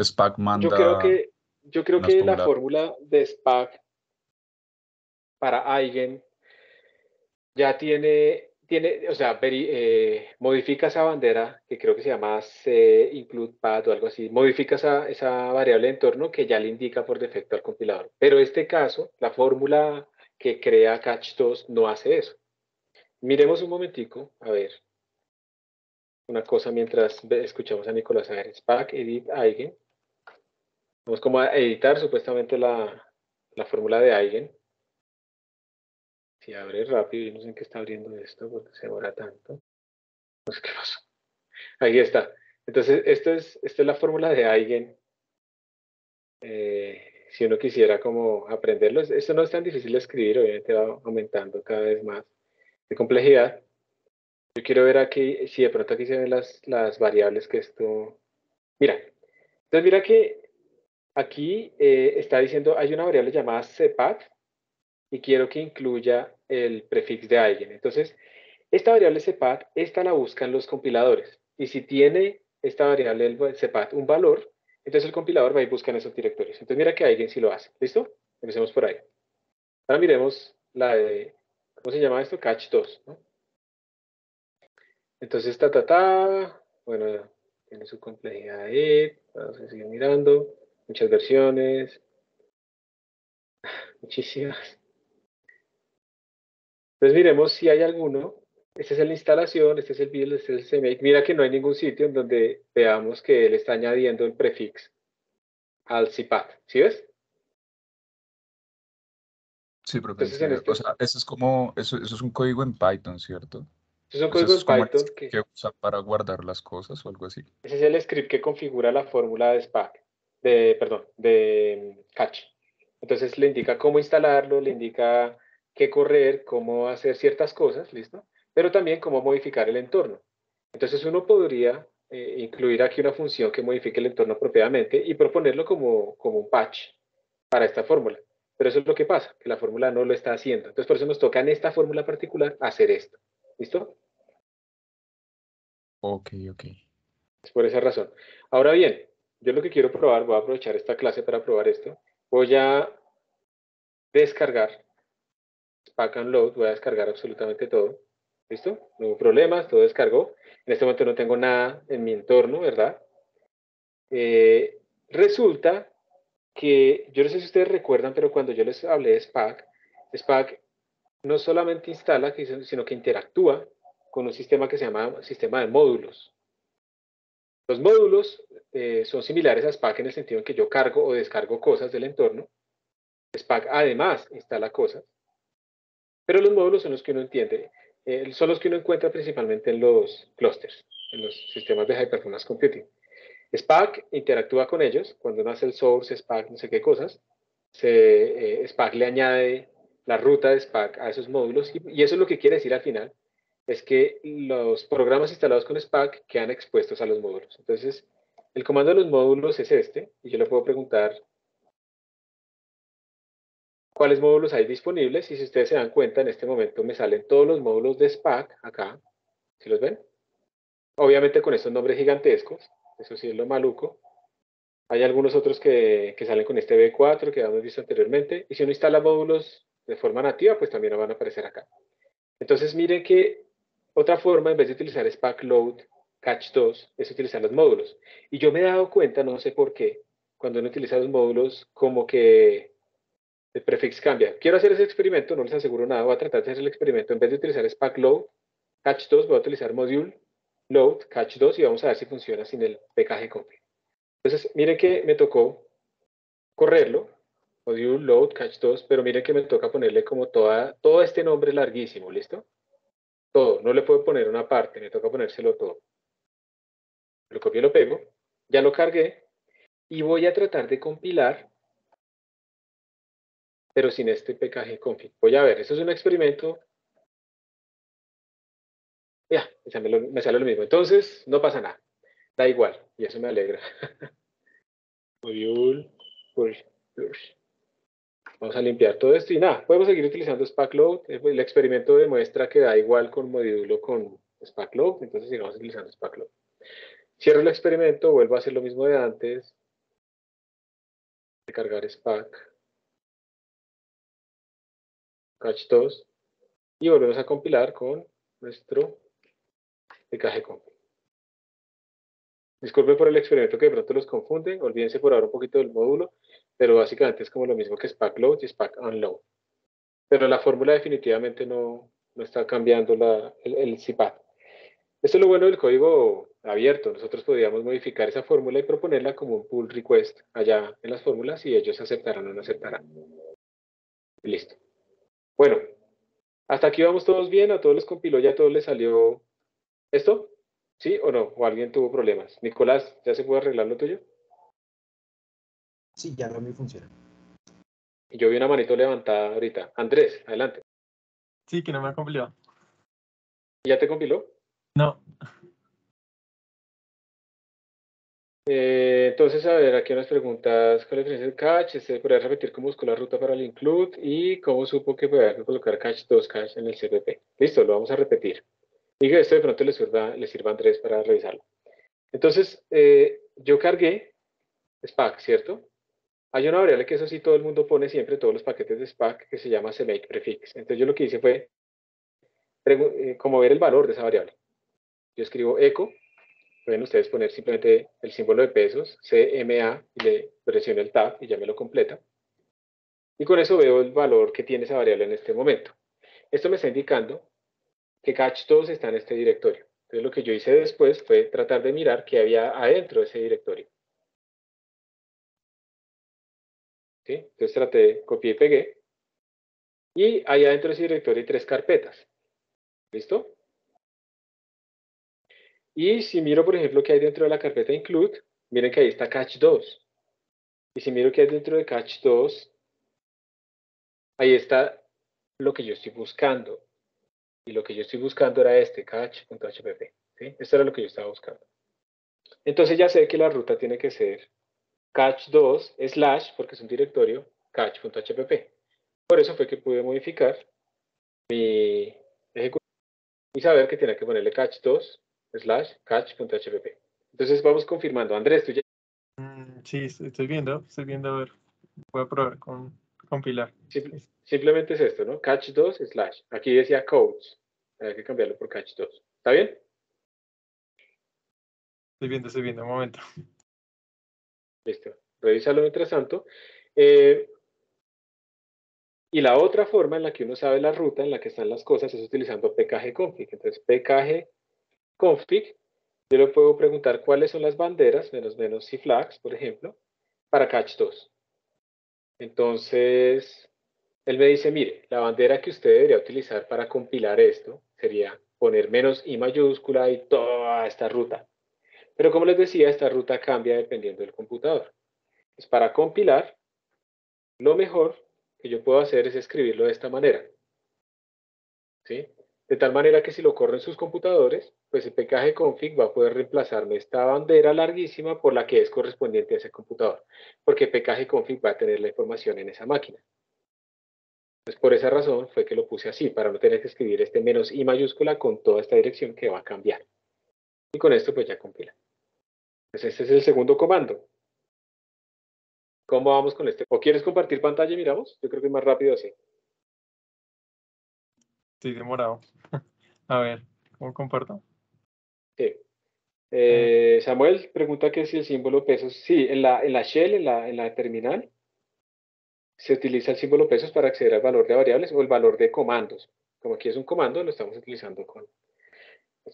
Spack Yo creo manda que, yo creo unas que la pobladas. fórmula de SPAC para Eigen ya o sea, modifica esa bandera que creo que se llama include path o algo así, modifica esa variable de entorno que ya le indica por defecto al compilador. Pero en este caso, la fórmula que crea catch2 no hace eso. Miremos un momentico, a ver, una cosa mientras escuchamos a Nicolás. A ver, SPAC edit Eigen. Vamos como a editar supuestamente la fórmula de Eigen. Si abre rápido, yo no sé en qué está abriendo esto porque se demora tanto. No sé qué pasó. Ahí está. Entonces, esta es la fórmula de Eigen. Si uno quisiera como aprenderlo, esto no es tan difícil de escribir, obviamente va aumentando cada vez más de complejidad. Yo quiero ver aquí, si de pronto aquí se ven las variables que esto... Mira, entonces mira que aquí está diciendo, hay una variable llamada cpath y quiero que incluya el prefix de Eigen. Entonces, esta variable cpath, esta la buscan los compiladores. Y si tiene esta variable el cpath un valor, entonces el compilador va y busca en esos directorios. Entonces mira que Eigen sí lo hace. ¿Listo? Empecemos por ahí. Ahora miremos la de, ¿cómo se llama esto? Catch2, ¿no? Entonces, bueno, tiene su complejidad ahí. Vamos a seguir mirando. Muchas versiones. Muchísimas. Entonces miremos si hay alguno. Este es el instalación, este es el build, este es el CMake. Mira que no hay ningún sitio en donde veamos que él está añadiendo el prefix al cpath. ¿Sí ves? Sí, profe, Entonces sí en veo. O este, sea, eso es como, eso es un código en Python, ¿cierto? es un O sea, código eso en es como el Python script que que usa para guardar las cosas o algo así. ese es el script que configura la fórmula de SPAC, perdón, de catch. Entonces le indica cómo instalarlo, le indica qué correr, cómo hacer ciertas cosas, ¿listo? Pero también cómo modificar el entorno. Entonces uno podría incluir aquí una función que modifique el entorno apropiadamente y proponerlo como un patch para esta fórmula. Pero eso es lo que pasa, que la fórmula no lo está haciendo. Entonces por eso nos toca en esta fórmula particular hacer esto. ¿Listo? Ok, ok. Es por esa razón. Ahora bien, yo lo que quiero probar, voy a aprovechar esta clase para probar esto. Voy a descargar Pack and Load, voy a descargar absolutamente todo. ¿Listo? No hubo problemas, todo descargó. En este momento no tengo nada en mi entorno, ¿verdad? Resulta que, yo no sé si ustedes recuerdan, pero cuando yo les hablé de SPAC, SPAC no solamente instala, sino que interactúa con un sistema que se llama sistema de módulos. Los módulos son similares a SPAC en el sentido en que yo cargo o descargo cosas del entorno. SPAC además instala cosas, pero los módulos son los que uno entiende, son los que uno encuentra principalmente en los clusters, en los sistemas de High Performance Computing. SPAC interactúa con ellos, cuando uno hace el source, SPAC, no sé qué cosas, SPAC le añade la ruta de SPAC a esos módulos y eso es lo que quiere decir al final, es que los programas instalados con SPAC quedan expuestos a los módulos. Entonces, el comando de los módulos es este, y yo le puedo preguntar cuáles módulos hay disponibles, y si ustedes se dan cuenta, en este momento me salen todos los módulos de SPAC acá, ¿sí los ven? Obviamente con estos nombres gigantescos, eso sí es lo maluco. Hay algunos otros que salen con este B4 que habíamos visto anteriormente, y si uno instala módulos de forma nativa, pues también van a aparecer acá. Entonces miren que otra forma, en vez de utilizar SPAC Load Catch2, es utilizar los módulos. Y yo me he dado cuenta, no sé por qué, cuando uno utiliza los módulos, como que el prefix cambia. Quiero hacer ese experimento, no les aseguro nada, voy a tratar de hacer el experimento. En vez de utilizar SPAC Load Catch2, voy a utilizar Module Load Catch2 y vamos a ver si funciona sin el pkg config. Entonces, miren que me tocó correrlo, module load catch2, pero miren que me toca ponerle como todo este nombre larguísimo, ¿listo? Todo, no le puedo poner una parte, me toca ponérselo todo. Lo copio y lo pego, ya lo cargué, y voy a tratar de compilar, pero sin este pkg config. Voy a ver, eso es un experimento. Ya, me sale lo mismo. Entonces, no pasa nada, da igual, y eso me alegra. Module push. Vamos a limpiar todo esto y nada, podemos seguir utilizando SpackLoad. El experimento demuestra que da igual con módulo con SpackLoad, entonces sigamos utilizando SpackLoad. Cierro el experimento, vuelvo a hacer lo mismo de antes. Cargar Spack. Catch 2. Y volvemos a compilar con nuestro pkg-config. Disculpen por el experimento que de pronto los confunde, olvídense por ahora un poquito del módulo, pero básicamente es como lo mismo que SpackLoad y SpackUnload. Pero la fórmula definitivamente no está cambiando el CPAT. Esto es lo bueno del código abierto. Nosotros podríamos modificar esa fórmula y proponerla como un pull request allá en las fórmulas y ellos aceptarán o no aceptarán. Listo. Bueno, hasta aquí vamos todos bien, a todos les compiló, ya a todos les salió esto, ¿sí o no? ¿O alguien tuvo problemas? Nicolás, ¿ya se puede arreglar lo tuyo? Sí, ya lo mío funciona. Y yo vi una manito levantada ahorita. Andrés, adelante. Sí, que no me ha compilado. ¿Ya te compiló? No. Entonces, a ver, aquí unas preguntas. ¿Cuál es la diferencia del catch? ¿Podría repetir cómo buscó la ruta para el include? ¿Y cómo supo que podía colocar catch 2 catch en el CPP? Listo, lo vamos a repetir. Y que esto de pronto le sirva a Andrés para revisarlo. Entonces, yo cargué Spack, ¿cierto? Hay una variable que eso sí todo el mundo pone siempre, todos los paquetes de Spack, que se llama cMake_prefix. Entonces yo lo que hice fue como ver el valor de esa variable. Yo escribo echo, pueden ustedes poner simplemente el símbolo de pesos, CMA, y le presiono el tab y ya me lo completa. Y con eso veo el valor que tiene esa variable en este momento. Esto me está indicando que catch2 está en este directorio. Entonces lo que yo hice después fue tratar de mirar qué había adentro de ese directorio. ¿Sí? Entonces traté, copié y pegué. Y ahí adentro de ese directorio hay 3 carpetas. ¿Listo? Y si miro, por ejemplo, qué hay dentro de la carpeta include, miren que ahí está catch2. Y si miro qué hay dentro de catch2, ahí está lo que yo estoy buscando. Y lo que yo estoy buscando era este, catch.hpp. ¿Sí? Esto era lo que yo estaba buscando. Entonces ya sé que la ruta tiene que ser catch2 / porque es un directorio, catch.hpp. Por eso fue que pude modificar mi ejecutivo y saber que tenía que ponerle catch2 / catch.hpp. Entonces vamos confirmando. Andrés, tú ya... Sí, estoy viendo, a ver. Voy a probar con compilar. Simplemente es esto, ¿no? Catch2 /. Aquí decía codes. Hay que cambiarlo por catch2. ¿Está bien? Estoy viendo, un momento. Listo. Revísalo mientras tanto. Y la otra forma en la que uno sabe la ruta en la que están las cosas es utilizando pkg-config. Entonces, pkg-config, yo le puedo preguntar cuáles son las banderas, menos y flags, por ejemplo, para catch2. Entonces, él me dice, mire, la bandera que usted debería utilizar para compilar esto sería poner -i mayúscula y toda esta ruta. Pero como les decía, esta ruta cambia dependiendo del computador. Pues para compilar, lo mejor que yo puedo hacer es escribirlo de esta manera. ¿Sí? De tal manera que si lo corro en sus computadores, pues el pkg-config va a poder reemplazarme esta bandera larguísima por la que es correspondiente a ese computador. Porque pkg-config va a tener la información en esa máquina. Entonces, por esa razón fue que lo puse así, para no tener que escribir este -i mayúscula con toda esta dirección que va a cambiar. Y con esto pues ya compila. Entonces este es el segundo comando. ¿Cómo vamos con este? ¿O quieres compartir pantalla y miramos? Yo creo que es más rápido así. Estoy demorado. A ver, ¿cómo comparto? Sí. Samuel pregunta que si el símbolo pesos, sí, en la shell, en la terminal, se utiliza el símbolo pesos para acceder al valor de variables o el valor de comandos. Como aquí es un comando, lo estamos utilizando con...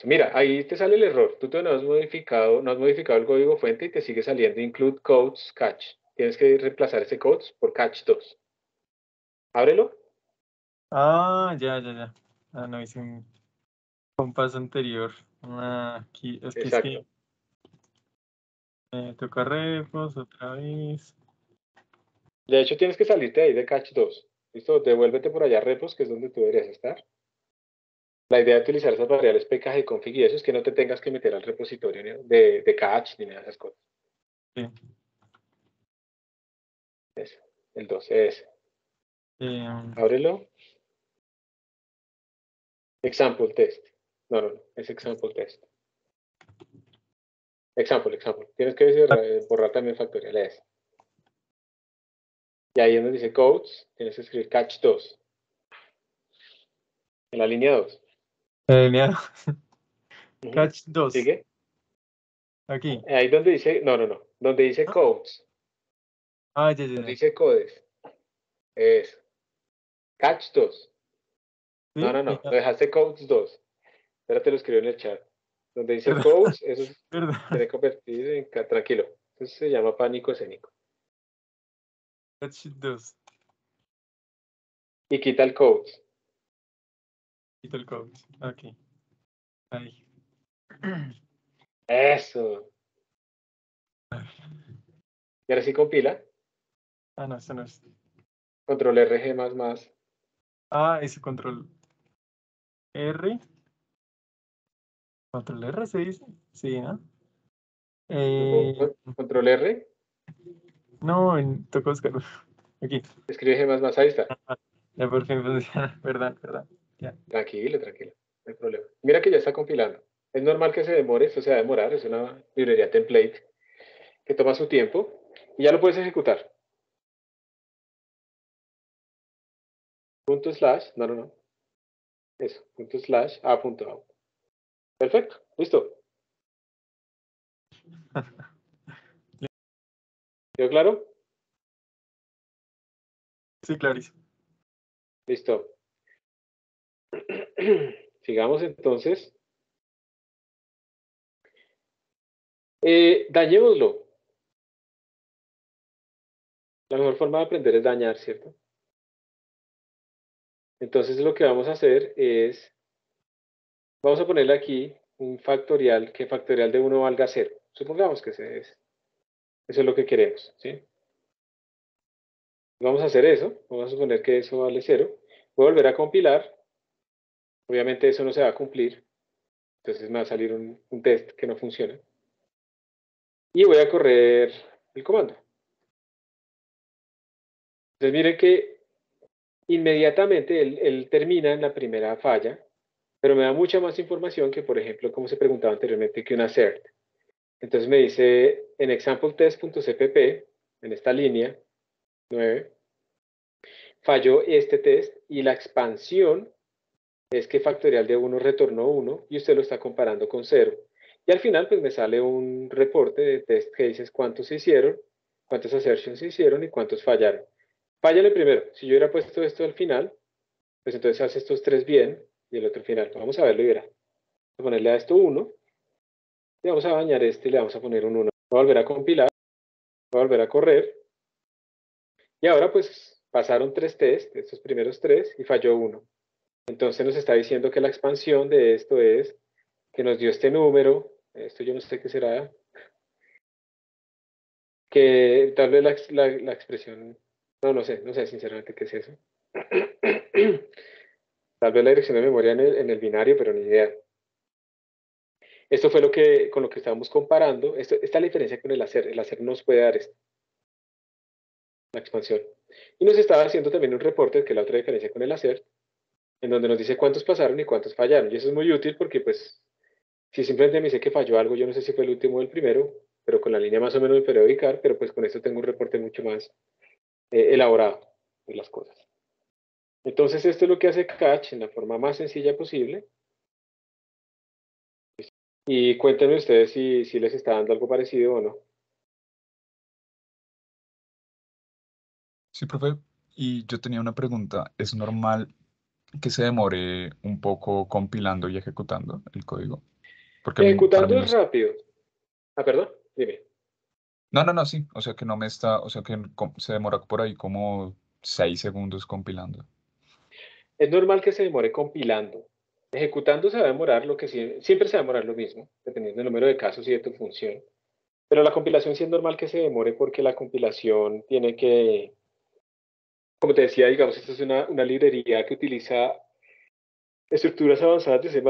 Mira, ahí te sale el error. Tú no has modificado el código fuente y te sigue saliendo include codes catch. Tienes que reemplazar ese codes por catch2. Ábrelo. Ya. No, hice un paso anterior. Aquí, es que Exacto. toca repos otra vez. De hecho, tienes que salirte ahí de catch2. ¿Listo? Devuélvete por allá a repos, que es donde tú deberías estar. La idea de utilizar esas variables pkg-config y eso es que no te tengas que meter al repositorio de catch ni nada de esas cosas. Sí. Eso, el 12 es. em, Ábrelo. Example test. No, es example test. Example. Tienes que borrar también factorial es. Y ahí donde dice codes, tienes que escribir catch 2. En la línea 2. Alineado. Ujú. Catch 2. ¿Sigue? Aquí. Ahí donde dice, no. Donde dice ¿Ah? codes. Ah, ya. Donde dice codes. Es catch 2. ¿Sí? No. Lo dejaste codes 2. Ahora te lo escribo en el chat. Donde dice Perdón. codes, eso se Perdón. tiene que convertir en tranquilo. Eso se llama pánico escénico. Catch 2. Y quita el codes. Quito el code. Aquí. Ahí. Eso. Y ahora sí compila. Ah, no, esto no es. Control RG más. Ah, ese control R. Control R se dice. Sí, ¿no? Control R. No, tocó buscarlo. Aquí. Escribe G++. Ahí está. Ya por fin funciona. Perdón. Ya. Tranquilo. No hay problema. Mira que ya está compilando. Es normal que se demore. Esto se va a demorar. Es una librería template que toma su tiempo. Y ya lo puedes ejecutar. Punto slash. No. Eso. Punto slash a.out. Perfecto. Listo. ¿Quedó claro? Sí, clarísimo. Listo. Sigamos entonces. Dañémoslo. La mejor forma de aprender es dañar, ¿cierto? Entonces lo que vamos a hacer es, vamos a ponerle aquí un factorial, que factorial de 1 valga 0. Supongamos que eso es lo que queremos, ¿sí? Vamos a hacer eso, vamos a suponer que eso vale 0. Voy a volver a compilar. Obviamente eso no se va a cumplir. Entonces me va a salir un test que no funciona. Y voy a correr el comando. Entonces miren que inmediatamente él termina en la primera falla, pero me da mucha más información que, por ejemplo, como se preguntaba anteriormente, que un assert. Entonces me dice en exampletest.cpp, en esta línea 9, falló este test y la expansión es que factorial de 1 retornó 1 y usted lo está comparando con 0. Y al final pues me sale un reporte de test cases, cuántos se hicieron, cuántos assertions se hicieron y cuántos fallaron. Fállale primero. Si yo hubiera puesto esto al final, pues entonces hace estos 3 bien y el otro al final. Vamos a verlo y verá. Vamos a ponerle a esto 1 y vamos a bañar este y le vamos a poner un 1. Voy a volver a compilar, voy a volver a correr y ahora pues pasaron 3 tests, estos primeros 3 y falló 1. Entonces nos está diciendo que la expansión de esto es que nos dio este número, esto yo no sé qué será, que tal vez la expresión, no sé sinceramente qué es eso. Tal vez la dirección de memoria en el binario, pero ni idea. Esto fue con lo que estábamos comparando. Esta es la diferencia con el hacer. El hacer nos puede dar esto, la expansión. Y nos estaba haciendo también un reporte, que es la otra diferencia con el hacer, en donde nos dice cuántos pasaron y cuántos fallaron. Y eso es muy útil porque, pues, si simplemente me dice que falló algo, yo no sé si fue el último o el primero, pero con la línea más o menos me puedo ubicar, pero pues con esto tengo un reporte mucho más elaborado de las cosas. Entonces, esto es lo que hace Catch en la forma más sencilla posible. Y cuéntenme ustedes si les está dando algo parecido o no. Sí, profe. Y yo tenía una pregunta. ¿Es normal que se demore un poco compilando y ejecutando el código? Porque para mí Ejecutando no es es... rápido. Ah, perdón, dime. No, sí. O sea que no me está, o sea que se demora por ahí como 6 segundos compilando. Es normal que se demore compilando. Ejecutando se va a demorar lo que siempre se va a demorar lo mismo, dependiendo del número de casos y de tu función. Pero la compilación sí es normal que se demore porque la compilación tiene que, como te decía, digamos, esta es una librería que utiliza estructuras avanzadas de C++,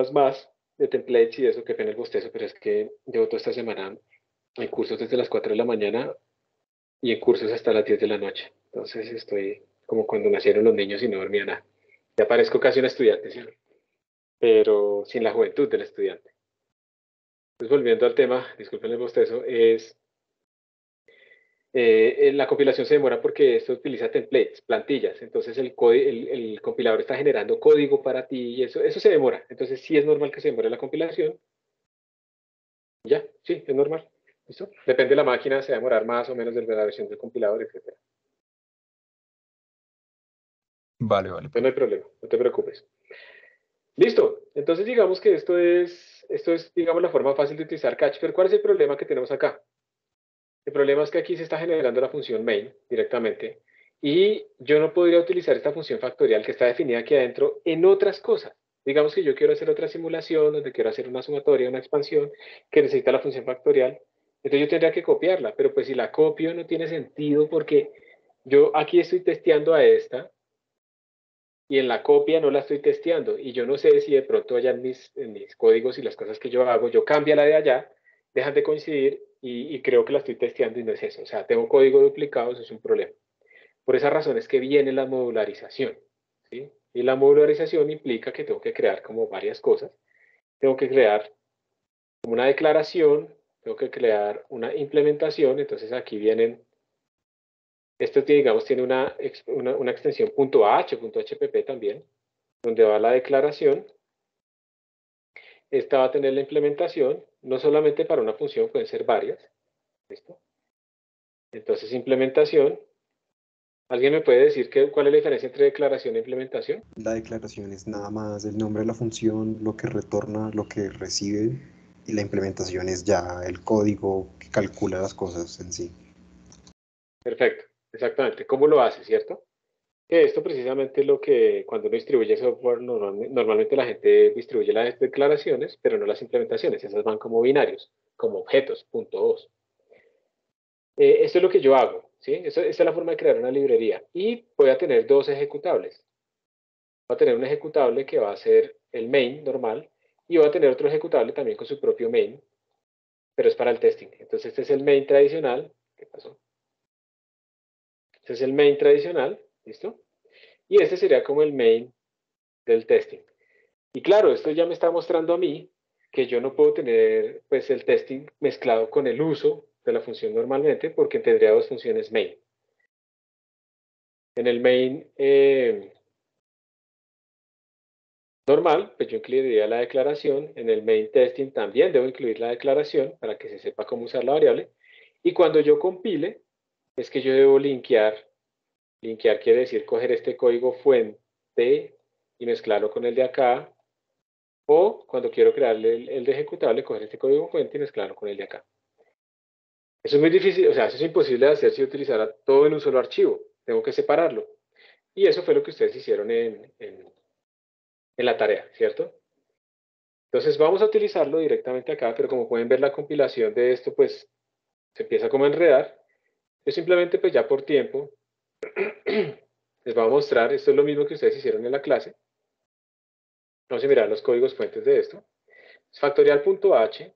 de templates y eso, que pena el bostezo, pero es que llevo toda esta semana en cursos desde las 4 de la mañana y en cursos hasta las 10 de la noche. Entonces estoy como cuando nacieron los niños y no dormía nada. Ya parezco casi un estudiante, ¿sí? Pero sin la juventud del estudiante. Entonces, volviendo al tema, disculpen el bostezo, es la compilación se demora porque esto utiliza templates, plantillas. Entonces el compilador está generando código para ti y eso se demora. Entonces sí es normal que se demore la compilación. Ya, sí, es normal. ¿Listo? Depende de la máquina, se va a demorar más o menos de la versión del compilador, etc. Vale, vale. No hay problema, no te preocupes. Listo, entonces digamos que esto es, digamos, la forma fácil de utilizar Catch, pero ¿cuál es el problema que tenemos acá? El problema es que aquí se está generando la función main directamente y yo no podría utilizar esta función factorial que está definida aquí adentro en otras cosas. Digamos que yo quiero hacer otra simulación donde quiero hacer una sumatoria, una expansión que necesita la función factorial. Entonces yo tendría que copiarla, pero pues si la copio no tiene sentido porque yo aquí estoy testeando a esta y en la copia no la estoy testeando y yo no sé si de pronto allá en mis códigos y las cosas que yo hago, yo cambio la de allá, dejan de coincidir y creo que la estoy testeando y no es eso. O sea, tengo código duplicado, eso es un problema. Por esa razón es que viene la modularización, ¿sí? Y la modularización implica que tengo que crear como varias cosas. Tengo que crear como una declaración, tengo que crear una implementación, entonces aquí vienen, esto digamos tiene una extensión .h, .hpp también, donde va la declaración. Esta va a tener la implementación, no solamente para una función, pueden ser varias. ¿Listo? Entonces, implementación. ¿Alguien me puede decir cuál es la diferencia entre declaración e implementación? La declaración es nada más el nombre de la función, lo que retorna, lo que recibe, y la implementación es ya el código que calcula las cosas en sí. Perfecto, exactamente. ¿Cómo lo hace, cierto? Que esto precisamente es lo que cuando uno distribuye software, normalmente la gente distribuye las declaraciones, pero no las implementaciones. Esas van como binarios, como objetos, .os. Esto es lo que yo hago, ¿sí? Esta es la forma de crear una librería. Y voy a tener dos ejecutables. Voy a tener un ejecutable que va a ser el main normal y voy a tener otro ejecutable también con su propio main, pero es para el testing. Entonces este es el main tradicional. ¿Qué pasó? Este es el main tradicional, ¿listo? Y este sería como el main del testing. Y claro, esto ya me está mostrando a mí que yo no puedo tener pues el testing mezclado con el uso de la función normalmente porque tendría dos funciones main. En el main normal, pues yo incluiría la declaración. En el main testing también debo incluir la declaración para que se sepa cómo usar la variable. Y cuando yo compile, es que yo debo linkear. Linkear quiere decir coger este código fuente y mezclarlo con el de acá. O cuando quiero crearle el de ejecutable, coger este código fuente y mezclarlo con el de acá. Eso es muy difícil, o sea, eso es imposible de hacer si utilizara todo en un solo archivo. Tengo que separarlo. Y eso fue lo que ustedes hicieron en la tarea, ¿cierto? Entonces vamos a utilizarlo directamente acá, pero como pueden ver la compilación de esto, pues se empieza como a enredar. Yo simplemente, pues ya por tiempo, les voy a mostrar, esto es lo mismo que ustedes hicieron en la clase. Vamos a mirar los códigos fuentes de esto. Factorial.h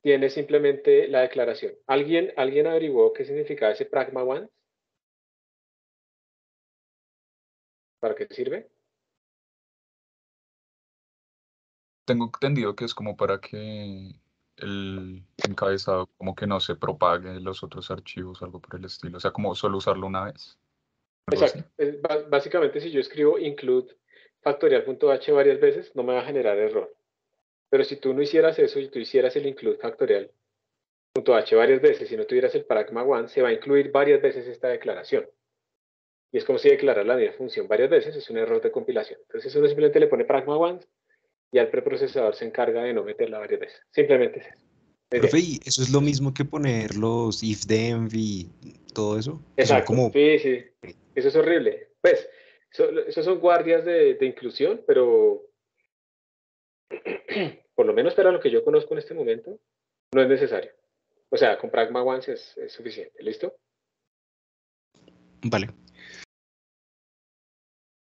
tiene simplemente la declaración. ¿Alguien averiguó qué significaba ese pragma once? ¿Para qué sirve? Tengo entendido que es como para que el encabezado como que no se propague en los otros archivos, algo por el estilo. O sea, como solo usarlo una vez. Algo así. Exacto. Básicamente, si yo escribo include factorial.h varias veces, no me va a generar error. Pero si tú no hicieras eso y tú hicieras el include factorial.h varias veces, si no tuvieras el pragma one, se va a incluir varias veces esta declaración. Y es como si declarar la misma función varias veces, es un error de compilación. Entonces uno simplemente le pone pragma one y al preprocesador se encarga de no meterla varias veces. Simplemente es eso. Profe, ¿y eso es lo mismo que poner los if-them y todo eso? Que son Exacto, como... sí, sí. Eso es horrible. Pues, esos son guardias de inclusión, pero por lo menos para lo que yo conozco en este momento, no es necesario. O sea, con Pragma Once es suficiente. ¿Listo? Vale.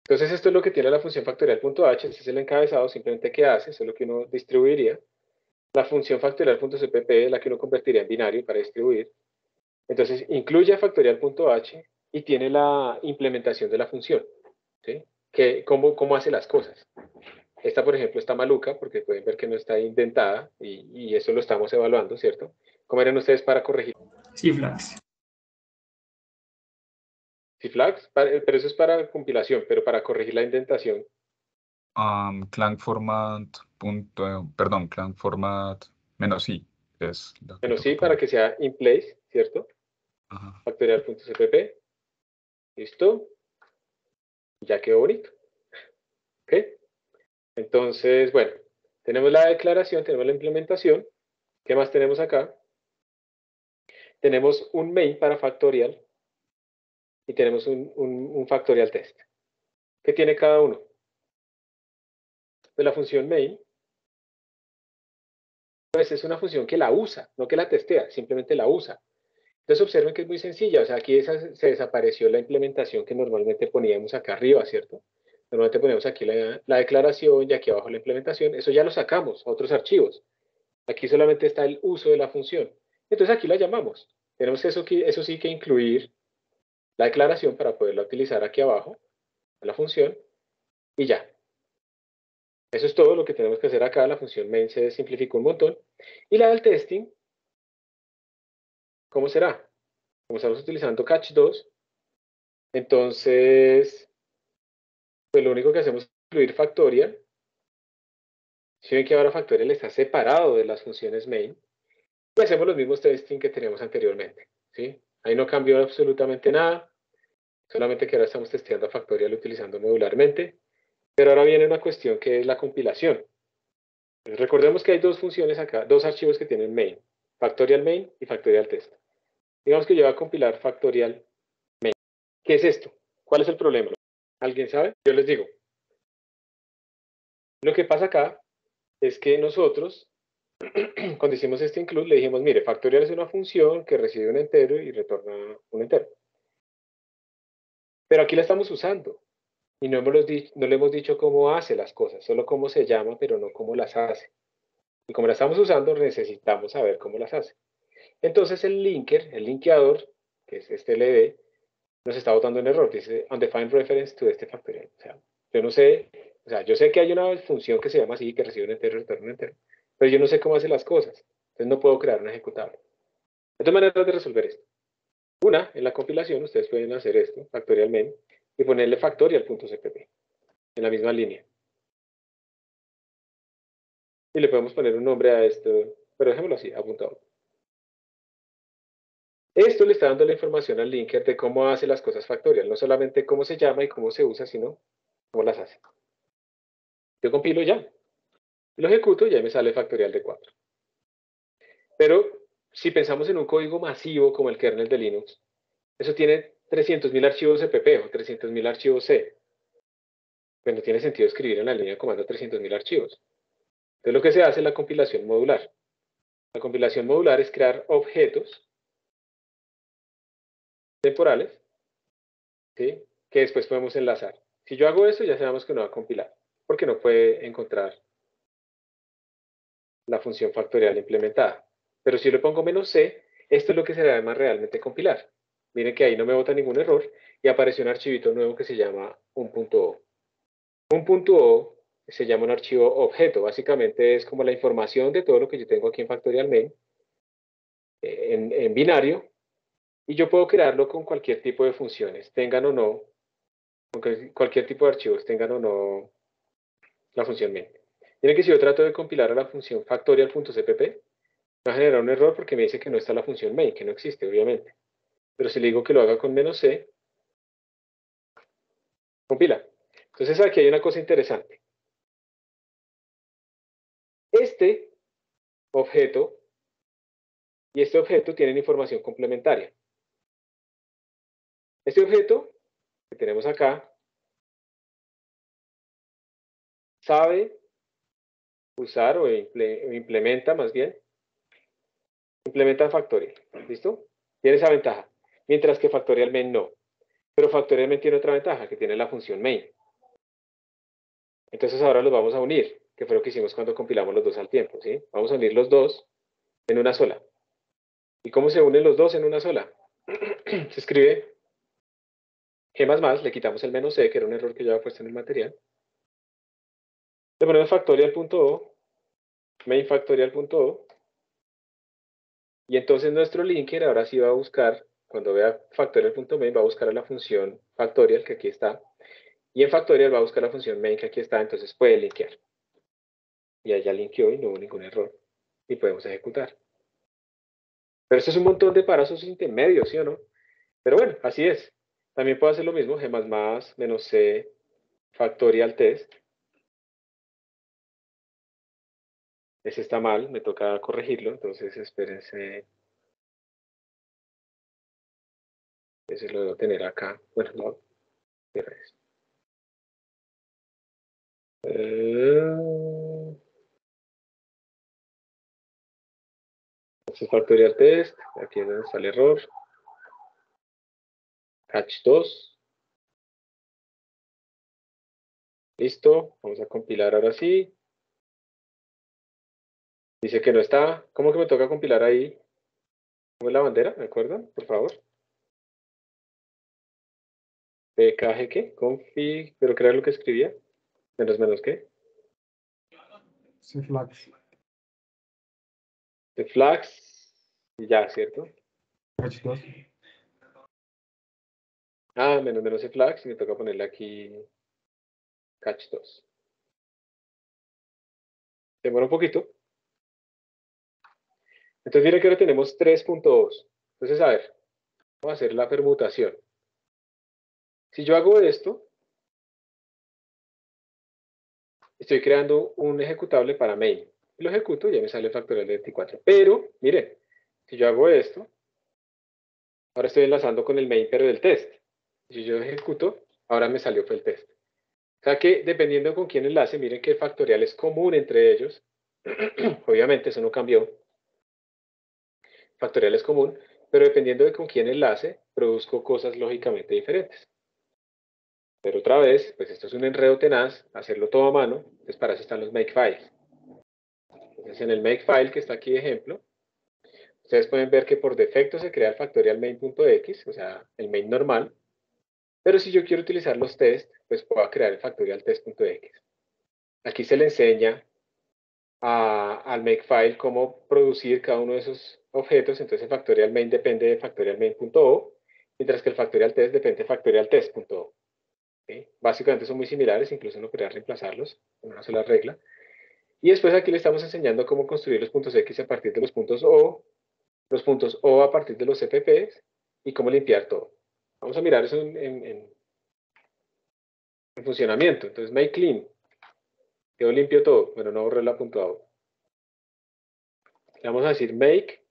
Entonces, esto es lo que tiene la función factorial.h. Este es el encabezado, simplemente ¿qué hace? Eso es lo que uno distribuiría. La función factorial.cpp es la que uno convertiría en binario para distribuir. Entonces, incluye a factorial.h y tiene la implementación de la función, ¿sí? ¿Cómo hace las cosas? Esta, por ejemplo, está maluca porque pueden ver que no está indentada y eso lo estamos evaluando, ¿cierto? ¿Cómo eran ustedes para corregir? Cflags. Cflags, pero eso es para compilación, pero para corregir la indentación. Clang format, clang format -i es lo que Bueno, toca sí, para poner. que sea in place, ¿cierto? Ajá. Factorial.cpp. Listo. Ya quedó bonito. ¿Ok? Entonces, bueno, tenemos la declaración, tenemos la implementación. ¿Qué más tenemos acá? Tenemos un main para factorial y tenemos un factorial test. ¿Qué tiene cada uno? De la función main, pues es una función que la usa, no que la testea, simplemente la usa. Entonces observen que es muy sencilla, o sea, aquí se desapareció la implementación que normalmente poníamos acá arriba, ¿cierto? Normalmente ponemos aquí la declaración y aquí abajo la implementación, eso ya lo sacamos a otros archivos. Aquí solamente está el uso de la función. Entonces aquí la llamamos. Tenemos eso sí que incluir la declaración para poderla utilizar aquí abajo, la función, y ya. Eso es todo lo que tenemos que hacer acá. La función main se simplificó un montón. Y la del testing, ¿cómo será? Como estamos utilizando catch 2, entonces, pues lo único que hacemos es incluir factorial. Si ven que ahora factorial está separado de las funciones main, y hacemos los mismos testing que teníamos anteriormente, ¿sí? Ahí no cambió absolutamente nada, solamente que ahora estamos testeando a factorial utilizando modularmente. Pero ahora viene una cuestión que es la compilación. Recordemos que hay dos funciones acá, dos archivos que tienen main, factorial main y factorial test. Digamos que yo voy a compilar factorial main. ¿Qué es esto? ¿Cuál es el problema? ¿Alguien sabe? Yo les digo. Lo que pasa acá es que nosotros, cuando hicimos este include, le dijimos, mire, factorial es una función que recibe un entero y retorna un entero. Pero aquí la estamos usando y no le hemos dicho cómo hace las cosas, solo cómo se llama, pero no cómo las hace. Y como la estamos usando, necesitamos saber cómo las hace. Entonces el linker, el linkeador, que es este LD, nos está botando un error. Dice undefined reference to este factorial. O sea, yo no sé, o sea, yo sé que hay una función que se llama así, que recibe un entero y retorna un entero, pero yo no sé cómo hace las cosas. Entonces no puedo crear un ejecutable. Hay dos maneras de resolver esto. Una, en la compilación, ustedes pueden hacer esto, factorial main, y ponerle factorial.cpp en la misma línea. Y le podemos poner un nombre a esto, pero dejémoslo así, apuntado. Esto le está dando la información al linker de cómo hace las cosas factorial, no solamente cómo se llama y cómo se usa, sino cómo las hace. Yo compilo ya, lo ejecuto y ya me sale factorial de 4. Pero si pensamos en un código masivo como el kernel de Linux, eso tiene 300.000 archivos CPP o 300.000 archivos C. Pues no tiene sentido escribir en la línea de comando 300.000 archivos. Entonces lo que se hace es la compilación modular. La compilación modular es crear objetos temporales, ¿sí?, que después podemos enlazar. Si yo hago eso, ya sabemos que no va a compilar, porque no puede encontrar la función factorial implementada. Pero si le pongo "-c", esto es lo que se llama realmente compilar. Miren que ahí no me bota ningún error y apareció un archivito nuevo que se llama un.o. Un.o se llama un archivo objeto. Básicamente es como la información de todo lo que yo tengo aquí en Factorial Main en binario, y yo puedo crearlo con cualquier tipo de funciones, tengan o no, con cualquier tipo de archivos, tengan o no la función main. Miren que si yo trato de compilar a la función factorial.cpp, va a generar un error porque me dice que no está la función main, que no existe, obviamente. Pero si le digo que lo haga con "-c", compila. Entonces aquí hay una cosa interesante. Este objeto y este objeto tienen información complementaria. Este objeto que tenemos acá sabe usar o implementa más bien, implementa factorial. ¿Listo? Tiene esa ventaja. Mientras que factorial main no. Pero factorial main tiene otra ventaja, que tiene la función main. Entonces ahora los vamos a unir, que fue lo que hicimos cuando compilamos los dos al tiempo, ¿sí? Vamos a unir los dos en una sola. ¿Y cómo se unen los dos en una sola? se escribe G++, le quitamos el "-c", que era un error que yo había puesto en el material. Le ponemos factorial.o, main factorial.o, y entonces nuestro linker ahora sí va a buscar, cuando vea factorial.main, va a buscar a la función factorial, que aquí está, y en factorial va a buscar la función main, que aquí está, entonces puede linkear. Y ahí ya linkeó y no hubo ningún error. Y podemos ejecutar. Pero esto es un montón de parámetros intermedios, ¿sí o no? Pero bueno, así es. También puedo hacer lo mismo, G++ menos C factorial test. Ese está mal, me toca corregirlo, entonces espérense. Ese lo debo tener acá. Bueno, no. C factorial test, aquí es donde está el error. Catch 2. Listo, vamos a compilar ahora sí. Dice que no está. ¿Cómo que me toca compilar ahí? ¿Cómo es la bandera? ¿Me acuerdan? Por favor. PKG, ¿qué? Config, pero ¿qué era lo que escribía? Menos ¿qué? Cflags. De flags. Y ya, ¿cierto? Catch 2. Ah, menos flags. Y me toca ponerle aquí catch 2. Demora un poquito. Entonces miren que ahora tenemos 3.2. Entonces, a ver, vamos a hacer la permutación. Si yo hago esto, estoy creando un ejecutable para main. Lo ejecuto y ya me sale el factorial de 24. Pero, miren, si yo hago esto, ahora estoy enlazando con el main, pero del test. Si yo ejecuto, ahora me salió fue el test. O sea que dependiendo con quién enlace, miren que el factorial es común entre ellos. Obviamente eso no cambió. Factorial es común, pero dependiendo de con quién enlace, produzco cosas lógicamente diferentes. Pero otra vez, pues esto es un enredo tenaz, hacerlo todo a mano, entonces para eso están los makefiles. Entonces en el makefile que está aquí de ejemplo, ustedes pueden ver que por defecto se crea el factorial main.x, o sea, el main normal, pero si yo quiero utilizar los tests, pues puedo crear el factorial test.x. Aquí se le enseña al makefile cómo producir cada uno de esos objetos, entonces el factorial main depende de factorial main.o, mientras que el factorial test depende de factorial test.o. ¿Sí? Básicamente son muy similares, incluso uno podría reemplazarlos con una sola regla. Y después aquí le estamos enseñando cómo construir los puntos X a partir de los puntos O a partir de los CPPs y cómo limpiar todo. Vamos a mirar eso en funcionamiento. Entonces, make clean. Quedó limpio todo. Bueno, no borré la puntuado. Le vamos a decir make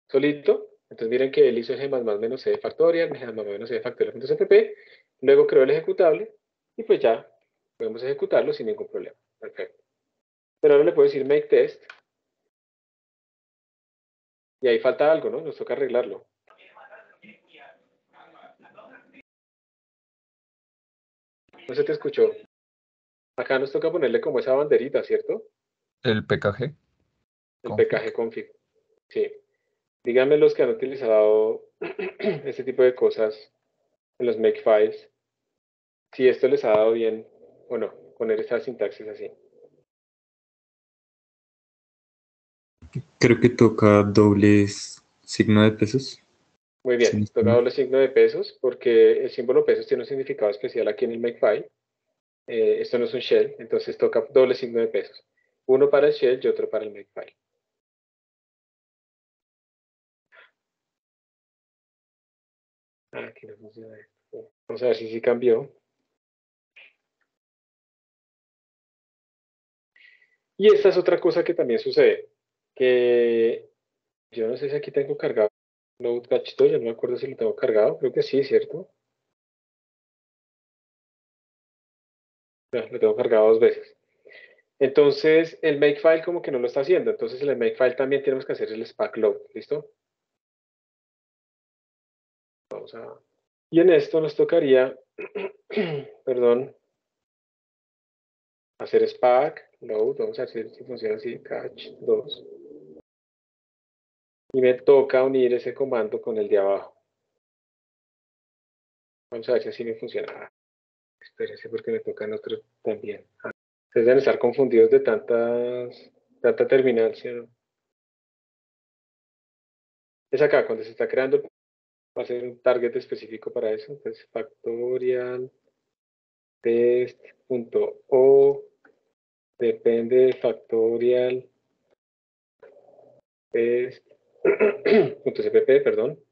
solito. Entonces miren que él hizo G++ menos C factorial, G++ menos C factorial.cpp. Luego creó el ejecutable y pues ya podemos ejecutarlo sin ningún problema. Perfecto. Pero ahora le puedo decir make test. Y ahí falta algo, ¿no? Nos toca arreglarlo. No se te escuchó. Acá nos toca ponerle como esa banderita, ¿cierto? El PKG. El Config. PKG config. Sí. Díganme los que han utilizado este tipo de cosas en los makefiles. Si esto les ha dado bien o no, poner esta sintaxis así. Creo que toca dobles signo de pesos. Muy Sí, bien, toca doble signo de pesos porque el símbolo pesos tiene un significado especial aquí en el makefile. Esto no es un shell, entonces toca doble signo de pesos. Uno para el shell y otro para el makefile. Aquí no funciona esto. Vamos a ver si sí cambió. Y esta es otra cosa que también sucede, que yo no sé si aquí tengo cargado Node Catch 2, yo no me acuerdo si lo tengo cargado, creo que sí, ¿cierto? No, lo tengo cargado 2 veces. Entonces, el makefile como que no lo está haciendo, entonces en el makefile también tenemos que hacer el spack load, ¿listo? Vamos a... Y en esto nos tocaría, perdón, hacer spack load, vamos a ver si funciona así, catch 2. Y me toca unir ese comando con el de abajo. Vamos a ver si así me funciona. Espérense porque me tocan otro también. Ustedes deben estar confundidos de tanta terminal, ¿sí? Es acá, cuando se está creando, va a ser un target específico para eso. Entonces, factorial test.o depende de factorial test.cpp, perdón.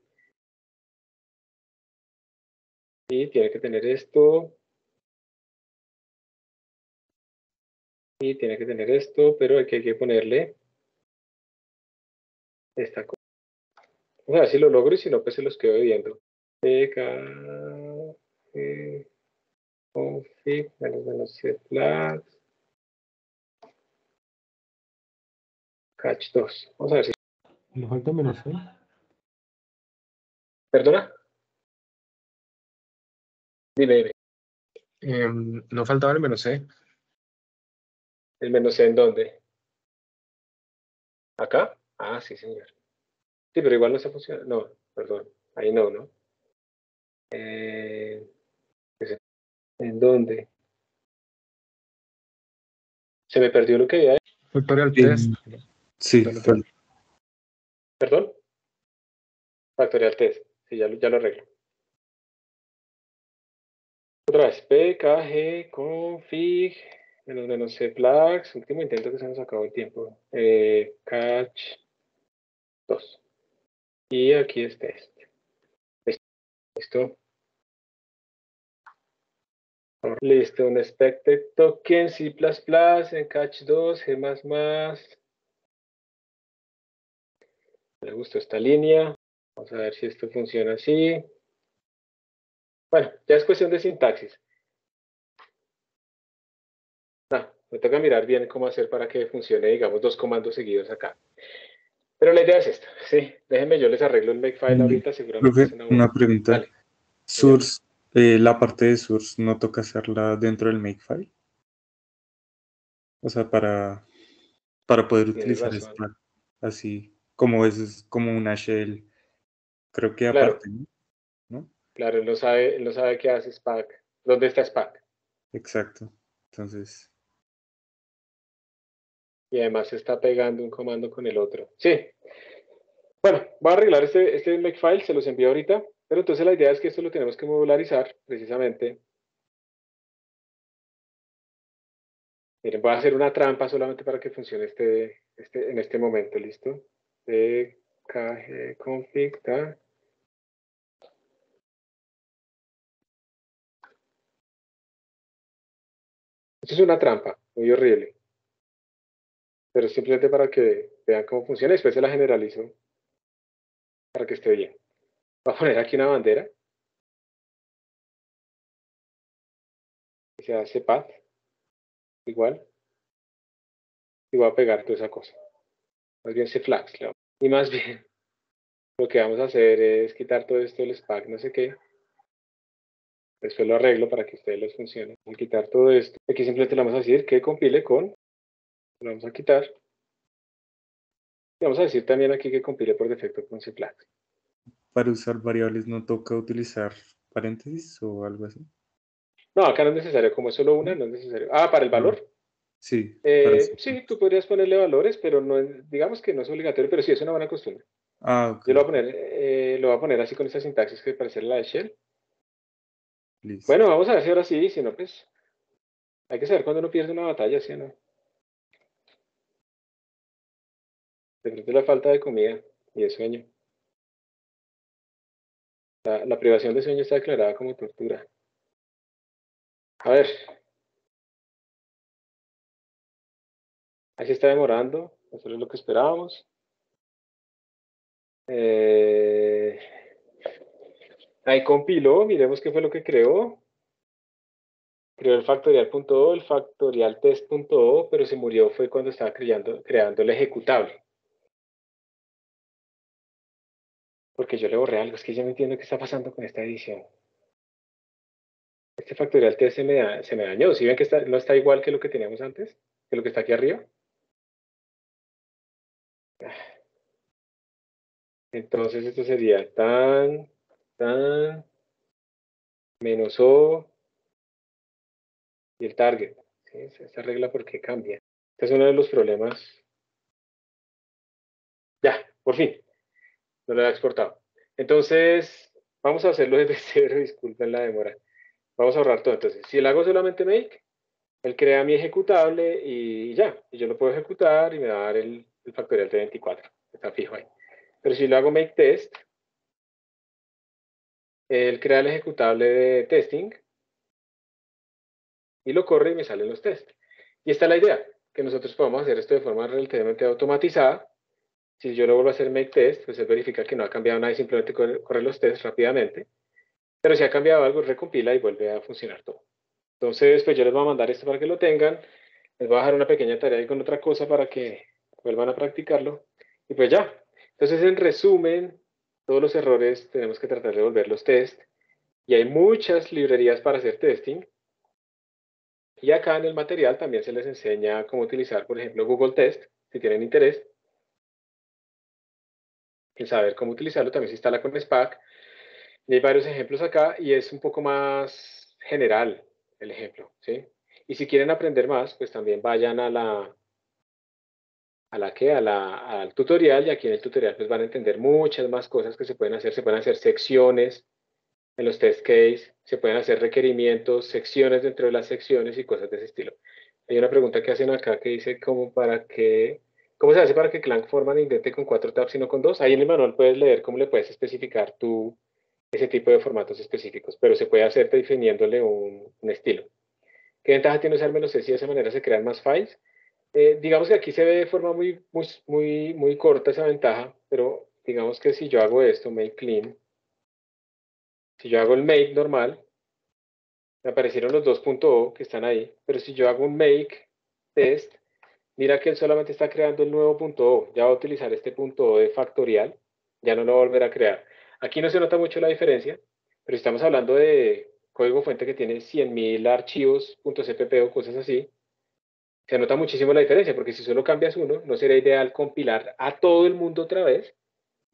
Y tiene que tener esto. Y tiene que tener esto, pero hay que ponerle esta cosa. Vamos a ver si lo logro y si no, pues se los quedo viendo. Config, menos flags, catch 2. Vamos a ver si. ¿Le falta menos C? ¿Perdona? Dime. No faltaba el menos C. ¿El menos C en dónde? ¿Acá? Ah, sí, señor. Sí, pero igual no se funciona. No, perdón. Ahí no, ¿no? ¿En dónde? Se me perdió lo que había. Factorial Sí, test. sí, ¿Perdón? Factorial test. Sí, ya lo arreglo. Otra vez. pkg config menos c flags. Último intento que se nos acabó el tiempo. Catch 2. Y aquí es test. Listo. Listo, un expected token, C++, en catch 2, G++. Me gustó esta línea. Vamos a ver si esto funciona así. Bueno, ya es cuestión de sintaxis. No, me toca mirar bien cómo hacer para que funcione, digamos, dos comandos seguidos acá. Pero la idea es esta, ¿sí? Déjenme, yo les arreglo el makefile ahorita, seguramente profe, se una enamoran. pregunta. Dale. Source, la parte de source, ¿no toca hacerla dentro del makefile? O sea, para poder Tienes utilizar razón. Spark, así como es como una shell, creo que Claro, aparte, ¿no? claro, él no sabe qué hace Spack. ¿Dónde está Spack? Exacto. Entonces, Y además se está pegando un comando con el otro. Sí. Bueno, voy a arreglar este makefile, se los envío ahorita. Pero entonces la idea es que esto lo tenemos que modularizar, precisamente. Miren, voy a hacer una trampa solamente para que funcione en este momento, ¿listo? Config, ¿tá? Esto es una trampa, muy horrible. Pero simplemente para que vean cómo funciona. Después se la generalizo para que esté bien. Voy a poner aquí una bandera. Que se hace path. Igual. Y voy a pegar toda esa cosa. Más bien se flags. Y más bien, lo que vamos a hacer es quitar todo esto del Spack, no sé qué. Después lo arreglo para que a ustedes les funcione. Voy a quitar todo esto. Aquí simplemente le vamos a decir que compile con. Lo vamos a quitar. Y vamos a decir también aquí que compile por defecto con cflags. para usar variables no toca utilizar paréntesis o algo así. No, acá no es necesario. Como es solo una, no es necesario. Ah, para el valor. Sí, para hacer. Sí, tú podrías ponerle valores, pero no, digamos que no es obligatorio, pero sí es una buena costumbre. Ah, ok. Yo lo voy a poner así con esta sintaxis que parece la de Shell. Listo. Bueno, vamos a ver si ahora sí, si no, pues hay que saber cuando uno pierde una batalla, ¿sí o no? De pronto la falta de comida y de sueño. La privación de sueño está declarada como tortura. A ver. Ahí se está demorando. Eso es lo que esperábamos. Ahí compiló. Miremos qué fue lo que creó. Creó el factorial.o, el factorial test.o, pero se murió fue cuando estaba creando el ejecutable. Porque yo le borré algo. Es que yo no entiendo qué está pasando con esta edición. Este factorial test se me dañó. ¿Sí ven que no está igual que lo que teníamos antes? Que lo que está aquí arriba. Entonces esto sería tan, menos O y el target. ¿Sí? Esta regla, ¿por qué cambia? Este es uno de los problemas. Ya, por fin. No lo he exportado. Entonces, vamos a hacerlo desde cero, disculpen la demora. Vamos a ahorrar todo. Entonces, si le hago solamente make, él crea mi ejecutable y ya. Y yo lo puedo ejecutar y me va a dar el factorial de 24. Está fijo ahí. Pero si lo hago make test, él crea el ejecutable de testing y lo corre y me salen los tests. Y esta es la idea, que nosotros podamos hacer esto de forma relativamente automatizada. Si yo lo vuelvo a hacer make test, pues él verifica que no ha cambiado nada y simplemente corre los tests rápidamente. Pero si ha cambiado algo, recompila y vuelve a funcionar todo. Entonces, pues yo les voy a mandar esto para que lo tengan. Les voy a dejar una pequeña tarea ahí con otra cosa para que vuelvan a practicarlo. Y pues ya. Entonces, en resumen, todos los errores tenemos que tratar de volver los test. Y hay muchas librerías para hacer testing. Y acá en el material también se les enseña cómo utilizar, por ejemplo, Google Test, si tienen interés en saber cómo utilizarlo. También se instala con Spack. Y hay varios ejemplos acá y es un poco más general el ejemplo, ¿sí? Y si quieren aprender más, pues también vayan al tutorial, y aquí en el tutorial pues van a entender muchas más cosas que se pueden hacer secciones en los test case, se pueden hacer requerimientos, secciones dentro de las secciones y cosas de ese estilo. Hay una pregunta que hacen acá que dice ¿cómo se hace para que Clang Forman indente con 4 tabs y no con 2? Ahí en el manual puedes leer cómo le puedes especificar ese tipo de formatos específicos, pero se puede hacer definiéndole un estilo. ¿Qué ventaja tiene usar menos C si de esa manera se crean más files? Digamos que aquí se ve de forma muy corta esa ventaja, pero digamos que si yo hago esto, make clean, si yo hago el make normal, me aparecieron los dos .o que están ahí, pero si yo hago un make test, mira que él solamente está creando el nuevo .o, ya va a utilizar este .o de factorial, ya no lo va a volver a crear. Aquí no se nota mucho la diferencia, pero si estamos hablando de código fuente que tiene 100.000 archivos .cpp o cosas así, se nota muchísimo la diferencia, porque si solo cambias uno, no sería ideal compilar a todo el mundo otra vez,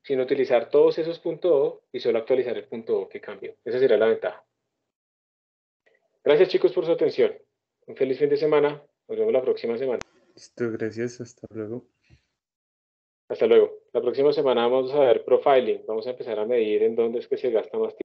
sino utilizar todos esos .o y solo actualizar el .o que cambió. Esa sería la ventaja. Gracias chicos por su atención. Un feliz fin de semana. Nos vemos la próxima semana. Listo, gracias, hasta luego. Hasta luego. La próxima semana vamos a ver profiling. Vamos a empezar a medir en dónde es que se gasta más tiempo.